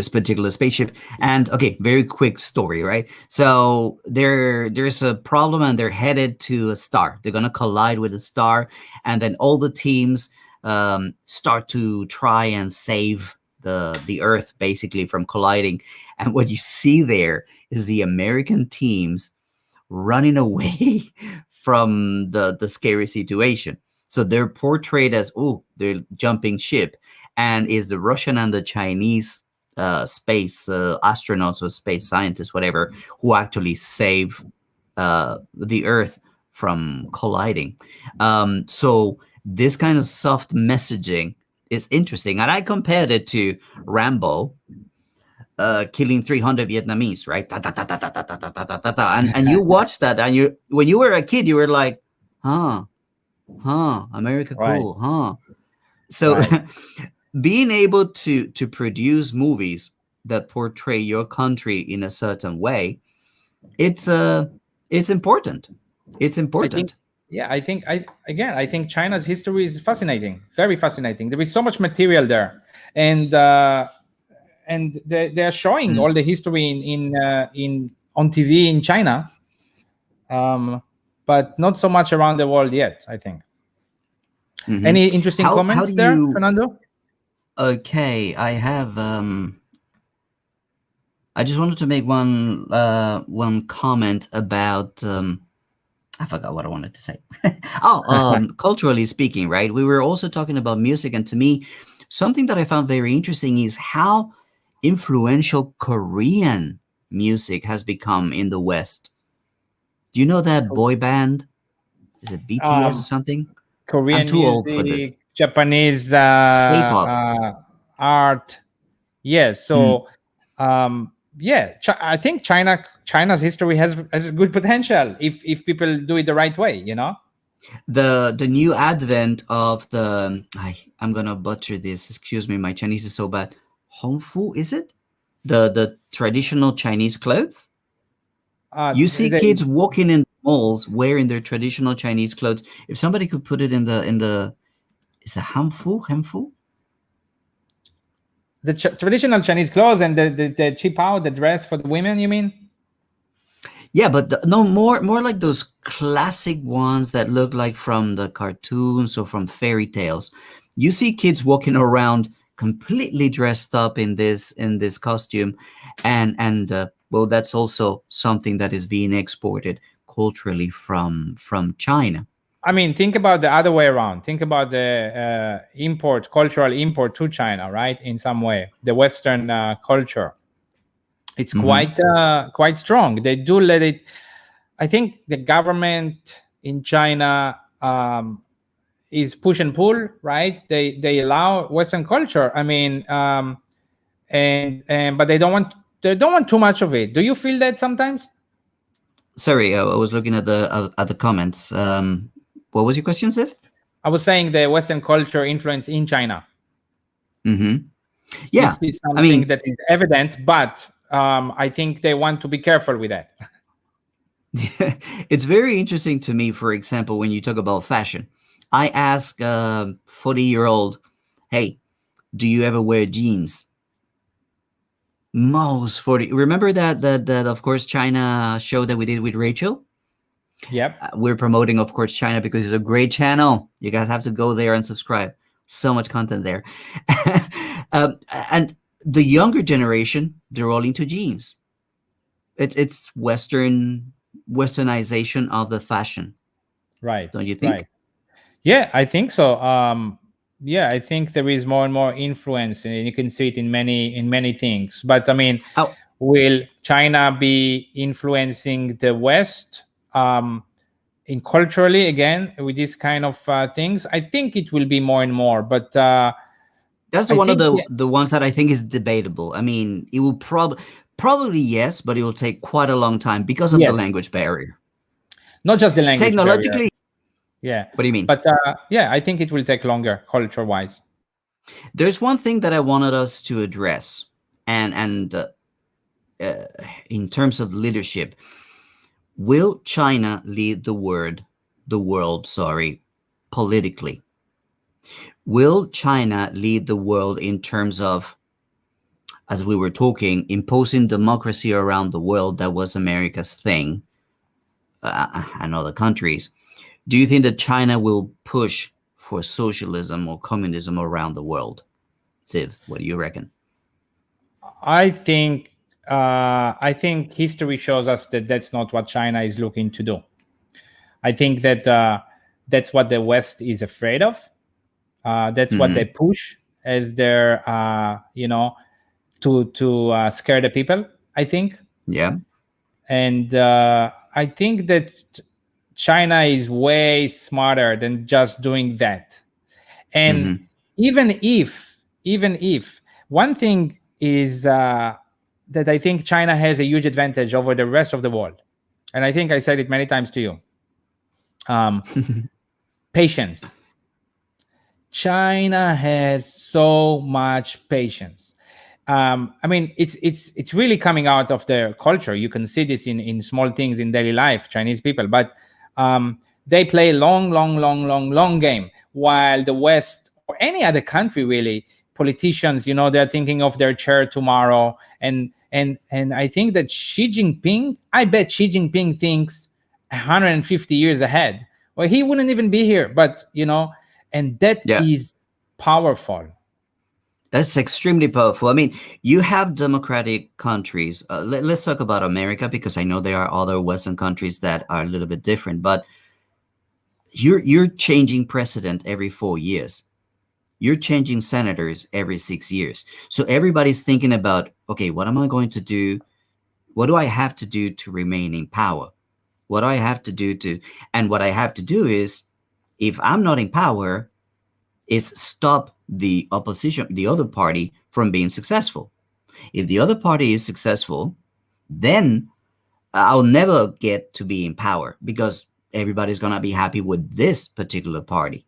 particular spaceship. And okay, very quick story, right? So there's a problem, and they're headed to a star. They're gonna collide with a star, and then all the teams start to try and save the Earth basically from colliding. And what you see there is the American teams running away from the scary situation. So they're portrayed as, oh, they're jumping ship, and is the Russian and the Chinese space astronauts or space scientists, whatever, who actually save the Earth from colliding. So this kind of soft messaging is interesting, and I compared it to Rambo, killing 300 Vietnamese, right? Ta, ta, ta, ta, ta, ta, ta, ta, ta, ta, ta. And you watch that, and you, when you were a kid, you were like, huh, America Right, cool, huh? So right. being able to produce movies that portray your country in a certain way, it's it's important. It's I think, important. yeah, I think China's history is fascinating, very fascinating. There is so much material there, and they are showing Mm, all the history in on TV in China, um, but not so much around the world yet, I think. mhm. Any interesting How comments do there, you? Fernando? Okay, I have. I just wanted to make one comment about. I forgot what I wanted to say. Oh, culturally speaking, right? We were also talking about music, and to me, something that I found very interesting is how influential Korean music has become in the West. Do you know that boy band? Is it BTS or um, something? I'm Korean too old for this. music, Japanese K-pop. art. Yes. Mm. So, yeah, I think China's history has good potential if people do it the right way. You know. The new advent of I'm gonna butcher this. Excuse me, my Chinese is so bad. Hongfu, is it? The traditional Chinese clothes. You see kids walking in malls wearing their traditional Chinese clothes. If somebody could put it in the is it hamfu? The traditional Chinese clothes and the cheap out the dress for the women. You mean? Yeah, but no, more like those classic ones that look like from the cartoons or from fairy tales. You see kids walking around completely dressed up in this costume, and well, that's also something that is being exported culturally from China. I mean, think about the other way around. Think about the cultural import to China, right? In some way, the Western culture, it's Hmm. quite strong. They do let it. I think the government in China is push and pull, right? They allow Western culture. I mean, and but they don't want too much of it. Do you feel that sometimes? Sorry, I was looking at the comments. What was your question, Ziv? I was saying the Western culture influence in China Hmm. is, Yeah, is I something mean, that is evident, but I think they want to be careful with that. it's very interesting to me. For example, when you talk about fashion, I ask a 40-year-old, "Hey, do you ever wear jeans?" Most 40. Remember that of course China show that we did with Rachel. Yep. We're promoting, of course, China because it's a great channel. You guys have to go there and subscribe. So much content there. And the younger generation, they're all into jeans. It's westernization of the fashion, Right. don't you Right. think? Yeah, I think so. Yeah, I think there is more and more influence, and you can see it in many things. But I mean, Oh, will China be influencing the West in culturally again with these kind of things? I think it will be more and more, but That's the I one of think, the ones that I think is debatable. I mean, it will probably yes, but it will take quite a long time because of the yes, language barrier. not just the language barrier. Technologically, Yeah, what do you mean? but yeah, I think it will take longer culture wise. There's one thing that I wanted us to address, and uh, in terms of leadership, will China lead the world, sorry, politically? Will China lead the world in terms of, as we were talking, imposing democracy around the world? That was America's thing, and other countries. Do you think that China will push for socialism or communism around the world? Ziv, what do you reckon? I think history shows us that that's not what China is looking to do. I think that that's what the West is afraid of. That's what they Hmm. push as their to scare the people, I think. Yeah. And I think that China is way smarter than just doing that. And Hmm. even if one thing is that I think China has a huge advantage over the rest of the world, and I think I said it many times to you. um, Patience. China has so much patience. I mean, it's really coming out of their culture. You can see this in small things in daily life. Chinese people, but they play long, long, long, long, long game. While the West or any other country, really, politicians, they're thinking of their chair tomorrow. And I think that Xi Jinping, I bet Xi Jinping thinks 150 years ahead. Well, he wouldn't even be here, but and that Yeah. is powerful. That's extremely powerful. I mean, you have democratic countries. Let's talk about America because I know there are other Western countries that are a little bit different. But you're changing president every 4 years. You're changing senators every 6 years. So everybody's thinking about, okay, what am I going to do? What do I have to do to remain in power? What do I have to do to? And what I have to do is, if I'm not in power, is stop the opposition, the other party, from being successful. If the other party is successful, then I'll never get to be in power because everybody's gonna be happy with this particular party.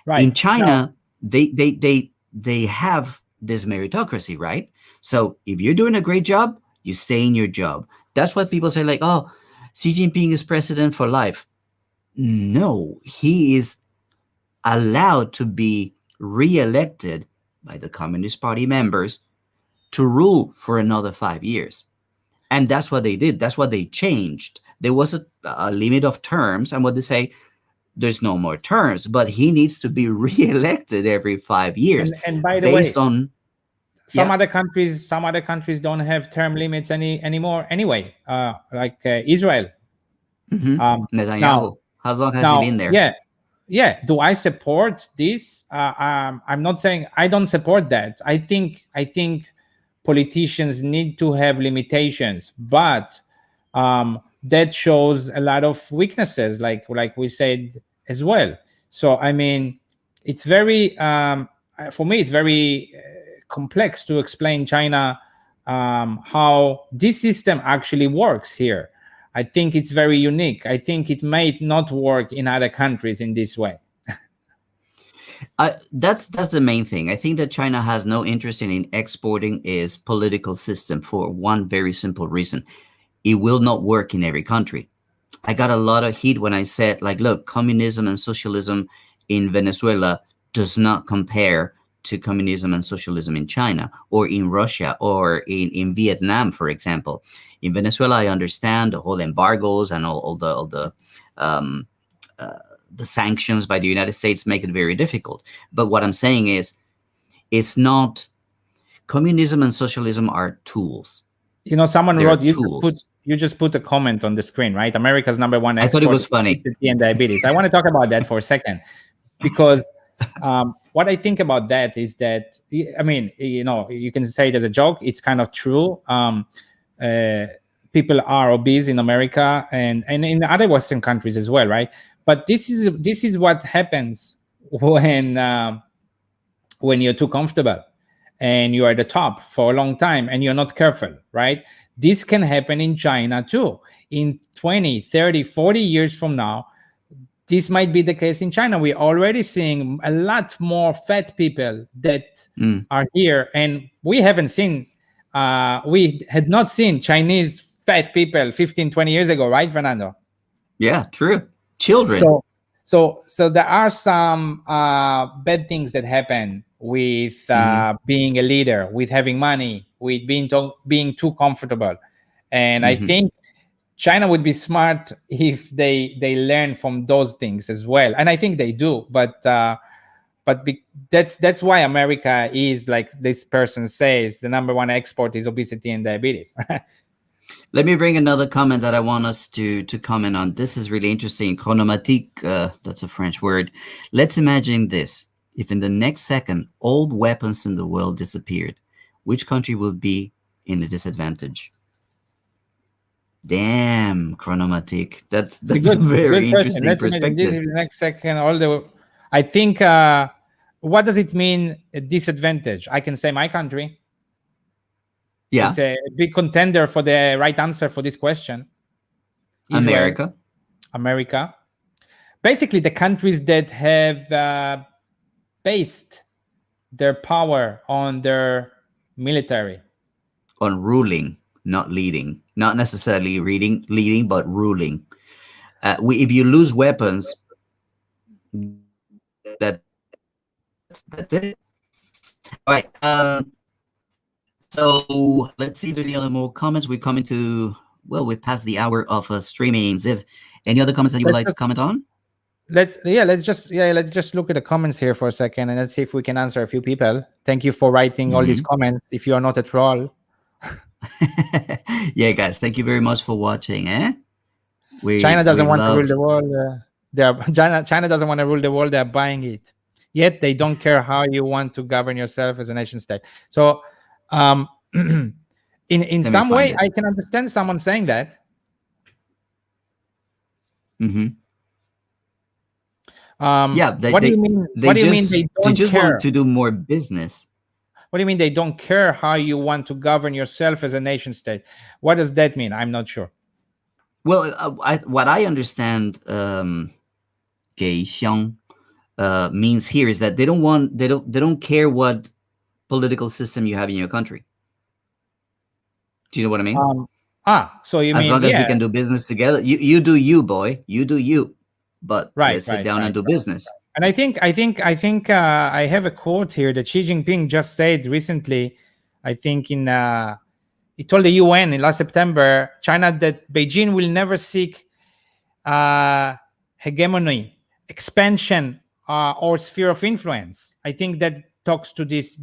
Right In now, China, they have this meritocracy, right? So if you're doing a great job, you stay in your job. That's what people say, like, oh, Xi Jinping is president for life. No, he is allowed to be re-elected by the Communist Party members to rule for another 5 years. And that's what they did. That's what they changed. There was a limit of terms, and what they say, there's no more terms, but he needs to be re-elected every 5 years and by the based way, on, some yeah. other countries don't have term limits anymore anyway, like Israel. Hmm. Now, Netanyahu, how long has he been there? yeah, yeah. Do I support this? I'm not saying I don't support that. I think politicians need to have limitations, but that shows a lot of weaknesses, like we said as well. So I mean, it's very for me, it's very complex to explain China, how this system actually works here. I think it's very unique. I think it might not work in other countries in this way. That's the main thing. I think that China has no interest in exporting its political system for one very simple reason: it will not work in every country. I got a lot of heat when I said, like, look, communism and socialism in Venezuela does not compare to communism and socialism in China or in Russia or in Vietnam, for example. In Venezuela, I understand the whole embargoes and all um, uh, the sanctions by the United States make it very difficult. But what I'm saying is, it's not, communism and socialism are tools. Someone They're wrote, tools. you just put a comment on the screen, right? America's number one I thought it export was is funny. obesity and diabetes. I want to talk about that for a second, because what I think about that is that, I mean, you can say it as a joke. It's kind of true. Uh, People are obese in America and in other Western countries as well, right? But this is what happens when when you're too comfortable and you are at the top for a long time and you're not careful, right? This can happen in China too. In 20, 30, 40 years from now, this might be the case in China. We're already seeing a lot more fat people that are here, and we haven't seen, we had not seen Chinese fat people 15, 20 years ago, right, Fernando? Yeah, true. Children. So there are some bad things that happen with being a leader, with having money, with being too comfortable, and I think China would be smart if they learn from those things as well, and I think they do. But that's why America is, like this person says, the number one export is obesity and diabetes. Let me bring another comment that I want us to comment on. This is really interesting. Chronomatique, that's a French word. Let's imagine this. If in the next second, all weapons in the world disappeared, which country will be in a disadvantage? Damn, Chronomatique. That's a very interesting Let's perspective. imagine this is the next second. I think, what does it mean, a disadvantage? I can say my country. Yeah. It's a big contender for the right answer for this question. Israel, America. Basically, the countries that have based their power on their military. On ruling, not leading. Not necessarily leading, but ruling. If you lose weapons, that's it. All right. So let's see if any other more comments. We're coming to, well, we're past the hour of streaming. Ziv, any other comments that you would like to comment on? Let's just look at the comments here for a second, and let's see if we can answer a few people. Thank you for writing all these comments. If you are not a troll. Yeah, guys, thank you very much for watching. China doesn't want to rule the world. China doesn't want to rule the world. They're buying it. Yet they don't care how you want to govern yourself as a nation state. So, in some way, I can understand someone saying that. What do you mean? What do you mean they don't They just care? want to do more business. What do you mean they don't care how you want to govern yourself as a nation state? What does that mean? I'm not sure. Well, what I understand, Geixiang, means here is that they don't care what political system you have in your country. Do you know what I mean? So you mean, as long as we can do business together, you do you, boy, you do you, but let's sit down and do business. And I think I have a quote here that Xi Jinping just said recently. I think he told the UN in last September, China, that Beijing will never seek hegemony, expansion, or sphere of influence. I think that talks to this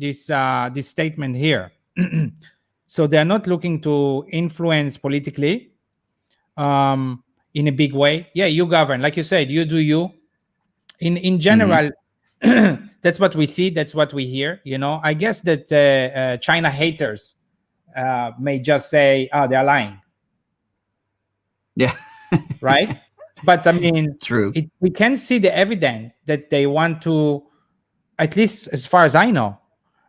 statement here. So they're not looking to influence politically in a big way. Yeah, you govern, like you said, you do you. In general, that's what we see. That's what we hear. I guess that China haters may just say, "Oh, they're lying." Yeah. Right. But I mean, true. We can see the evidence that they want to, at least as far as I know.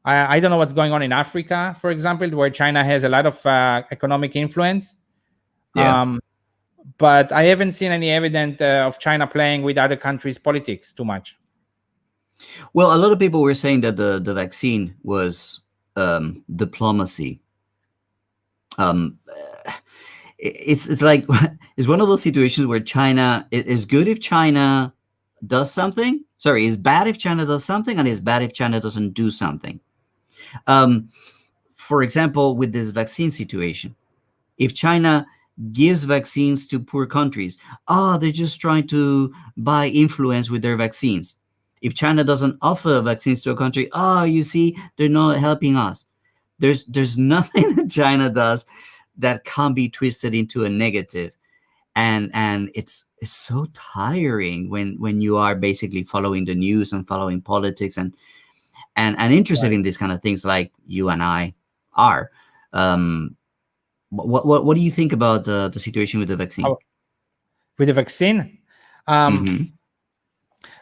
I don't know what's going on in Africa, for example, where China has a lot of economic influence. Yeah. But I haven't seen any evidence of China playing with other countries' politics too much. Well, a lot of people were saying that the vaccine was diplomacy. It's like, it's one of those situations where China is good if China does something. Sorry, it's bad if China does something, and it's bad if China doesn't do something. For example, with this vaccine situation, if China gives vaccines to poor countries, they're just trying to buy influence with their vaccines. If China doesn't offer vaccines to a country, you see, they're not helping us. There's nothing that China does that can't be twisted into a negative. And it's so tiring when you are basically following the news and following politics and interested in these kind of things, like you and I are. What do you think about the situation with the vaccine? With the vaccine,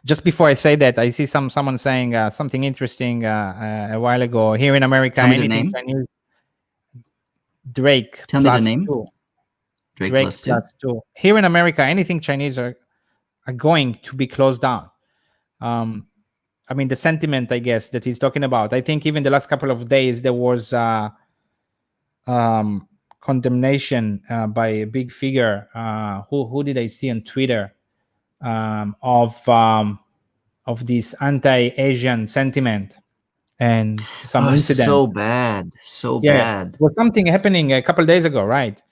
Just before I say that, I see someone saying something interesting a while ago. Here in America, Tell me the anything name. Chinese, Drake Tell me the plus name. two. Drake Drake plus two. plus two. Here in America, anything Chinese are going to be closed down. Um, I mean, the sentiment, I guess, that he's talking about. I think even the last couple of days there was um, condemnation by a big figure. Who did I see on Twitter of this anti-Asian sentiment and some Oh, incident. so bad. So Yeah, bad. was something happening a couple days ago, right?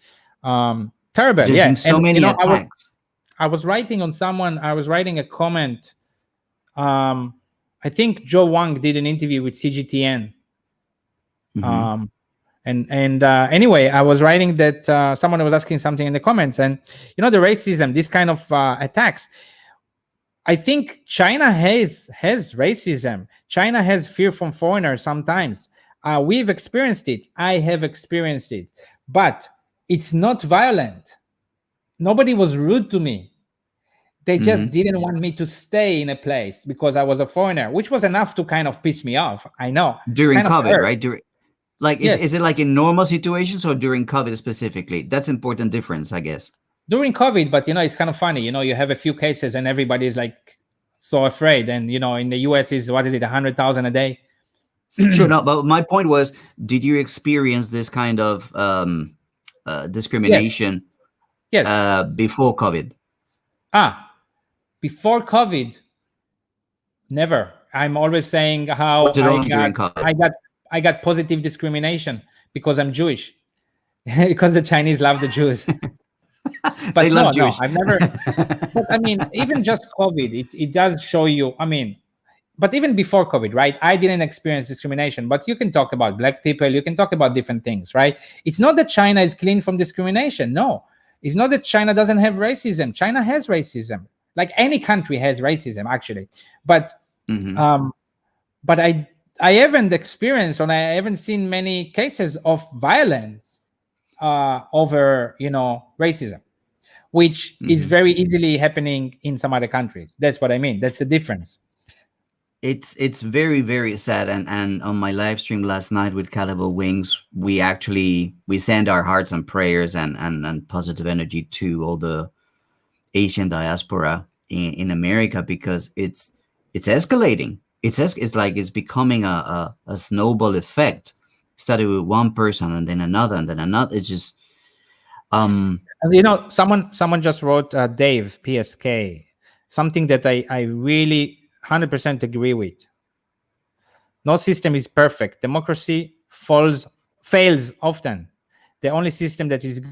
Terrible. There's been Yeah, so and many attacks. I was writing on someone. I was writing a comment. I think Joe Wang did an interview with CGTN. Hmm. And anyway, I was writing that someone was asking something in the comments, and the racism, this kind of attacks. I think China has racism. China has fear from foreigners sometimes. We've experienced it. I have experienced it, but it's not violent. Nobody was rude to me. They just Hmm. didn't want me to stay in a place because I was a foreigner, which was enough to kind of piss me off. I know, During kind of COVID, hurt. right? Like, Yes, is it like in normal situations or during COVID specifically? That's important difference, I guess. during COVID, but it's kind of funny. You have a few cases and everybody's like so afraid. And in the US is what is it, 100,000 a day? Sure, no, but my point was, did you experience this kind of Yes, discrimination yes. before COVID? Before COVID, never. I'm always saying how Was it only during COVID? I got positive discrimination because I'm Jewish, because the Chinese love the Jews. They But love no, Jewish. I've never. But I mean, even just COVID, it does show you. I mean, but even before COVID, right? I didn't experience discrimination. But you can talk about black people. You can talk about different things, right? It's not that China is clean from discrimination. No, it's not that China doesn't have racism. China has racism. Like any country has racism, actually. But Hmm. um, but I haven't experienced, or I haven't seen many cases of violence over racism, which is Hmm. very easily happening in some other countries. That's what I mean. That's the difference. It's very, very sad, and on my live stream last night with Caliber Wings, we send our hearts and prayers and positive energy to all the Asian diaspora in America, because it's escalating. It's like it's becoming a snowball effect. Started with one person and then another and then another. It's just And someone just wrote Dave PSK, something that I really 100% agree with. No system is perfect. Democracy fails often. The only system that is good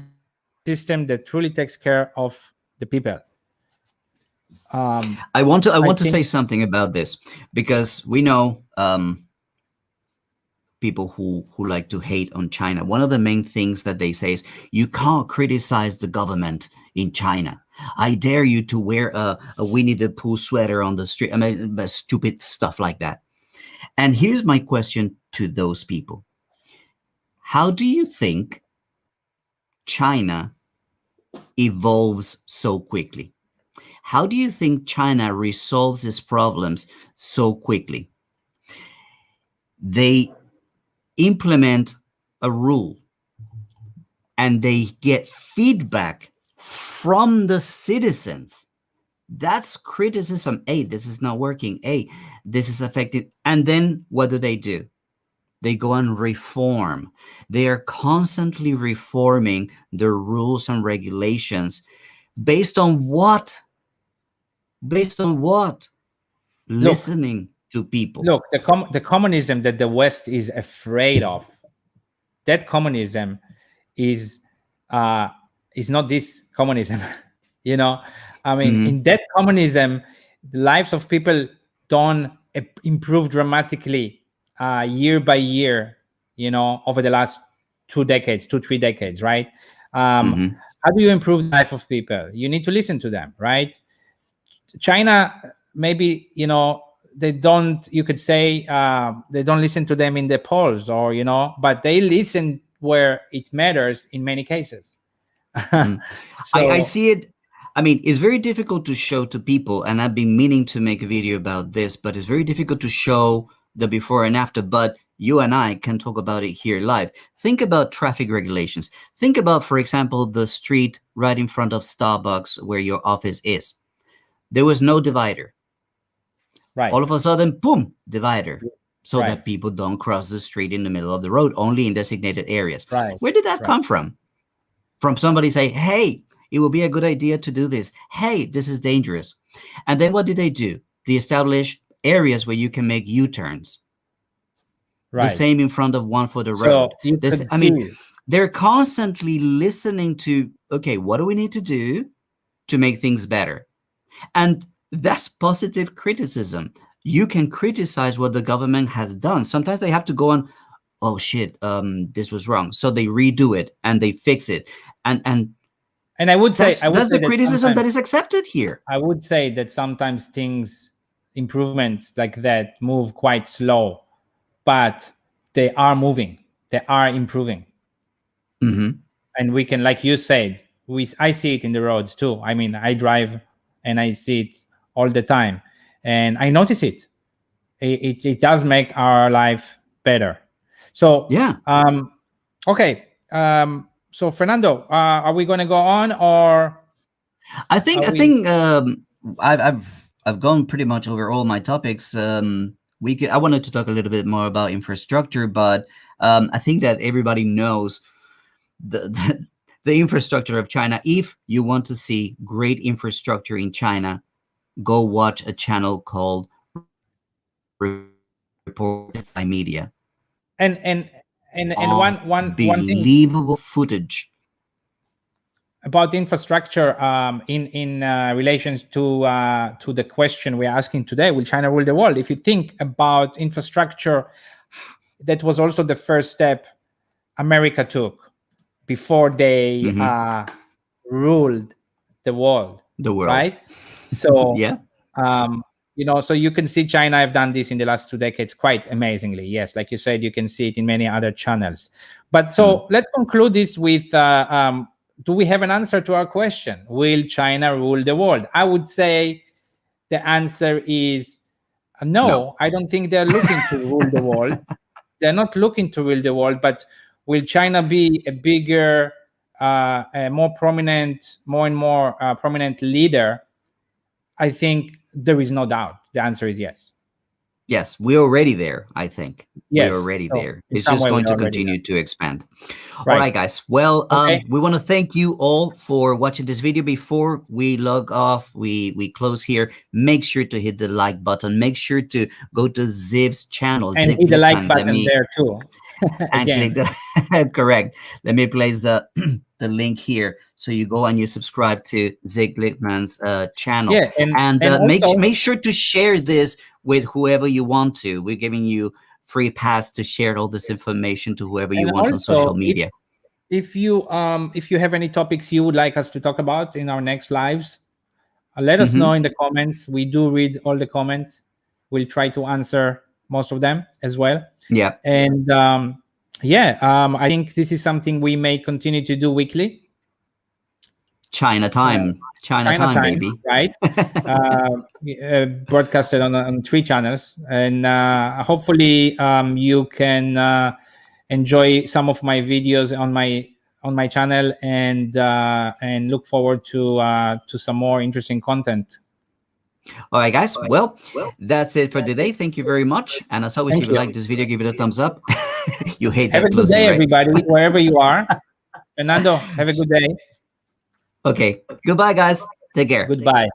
is a system that truly takes care of the people. I want to I say think something about this, because we know people who like to hate on China. One of the main things that they say is, you can't criticize the government in China. I dare you to wear a Winnie the Pooh sweater on the street. I mean, stupid stuff like that. And here's my question to those people: how do you think China evolves so quickly? How do you think China resolves its problems so quickly? They implement a rule and they get feedback from the citizens. That's criticism. Hey, this is not working. Hey, this is affected. And then what do? They go and reform. They are constantly reforming the rules and regulations based on what? Based on what? look, Listening to people. the communism that the West is afraid of, that communism is uh, is not this communism. you know, I mean, Mhm. in that communism, the lives of people don't improve dramatically year by year. Over the last 2 decades, 3 decades, right? Um, Mhm. how do you improve the life of people? You need to listen to them, right? China, maybe they don't. You could say they don't listen to them in the polls, or but they listen where it matters in many cases. Mhm. I So see it. I mean, it's very difficult to show to people, and I've been meaning to make a video about this, but it's very difficult to show the before and after. But you and I can talk about it here live. Think about traffic regulations. Think about, for example, the street right in front of Starbucks where your office is. There was no divider. Right. All of a sudden, boom, divider. So Right. that people don't cross the street in the middle of the road, only in designated areas. Right. Where did that Right. come from? From somebody say, hey, it would be a good idea to do this. Hey, this is dangerous. And then what did they do? They established areas where you can make U-turns. Right. The same in front of one for the So road. you This, could I mean, see- they're constantly listening to, okay, what do we need to do to make things better? And that's positive criticism. You can criticize what the government has done. Sometimes they have to go on, oh shit, this was wrong. So they redo it and they fix it. And I would say that's the that criticism that is accepted here. I would say that sometimes improvements like that move quite slow, but they are moving. They are improving. Mm-hmm. And we can, like you said, I see it in the roads too. I mean, I drive and I see it all the time, and I notice it. It does make our life better. So Yeah. Okay. So Fernando, are we going to go on, or I think I've gone pretty much over all my topics. I wanted to talk a little bit more about infrastructure, but I think that everybody knows the infrastructure of China. If you want to see great infrastructure in China, go watch a channel called Reported by Media. And one thing Unbelievable footage about infrastructure in relations to the question we're asking today: will China rule the world? If you think about infrastructure, that was also the first step America took before they ruled the world. Right? So yeah. So you can see China have done this in the last 2 decades quite amazingly. Yes, like you said, you can see it in many other channels. But so let's conclude this with, do we have an answer to our question? Will China rule the world? I would say the answer is no. I don't think they're looking to rule the world. They're not looking to rule the world, but will China be a bigger, a more prominent leader? I think there is no doubt. The answer is yes. Yes, we're already there, I think. Yes, we're already there. It's some just way going we're to already continue to expand. Right. All right, guys. Well, Okay. we want to thank you all for watching this video. Before we log off, we close here. Make sure to hit the like button. Make sure to go to Ziv's channel. And Ziv hit the like Lippmann. button there too. And Again. click the correct. Let me place the the link here, so you go and you subscribe to Ziv Lippmann's channel. Yeah, and also, make make sure to share this with whoever you want to. We're giving you free pass to share all this information to whoever you want on social media. If you have any topics you would like us to talk about in our next lives, let us know in the comments. We do read all the comments. We'll try to answer most of them as well. Yeah. And I think this is something we may continue to do weekly. China time, baby. Right? Broadcasted on 3 channels, and hopefully you can enjoy some of my videos on my channel, and look forward to some more interesting content. All right, guys. Well, that's it for today. Thank you very much. And as always, if you like this video, give it a thumbs up. You hate that. Have a good day, everybody, wherever you are. Fernando, have a good day. Okay. Goodbye, guys. Take care. Goodbye.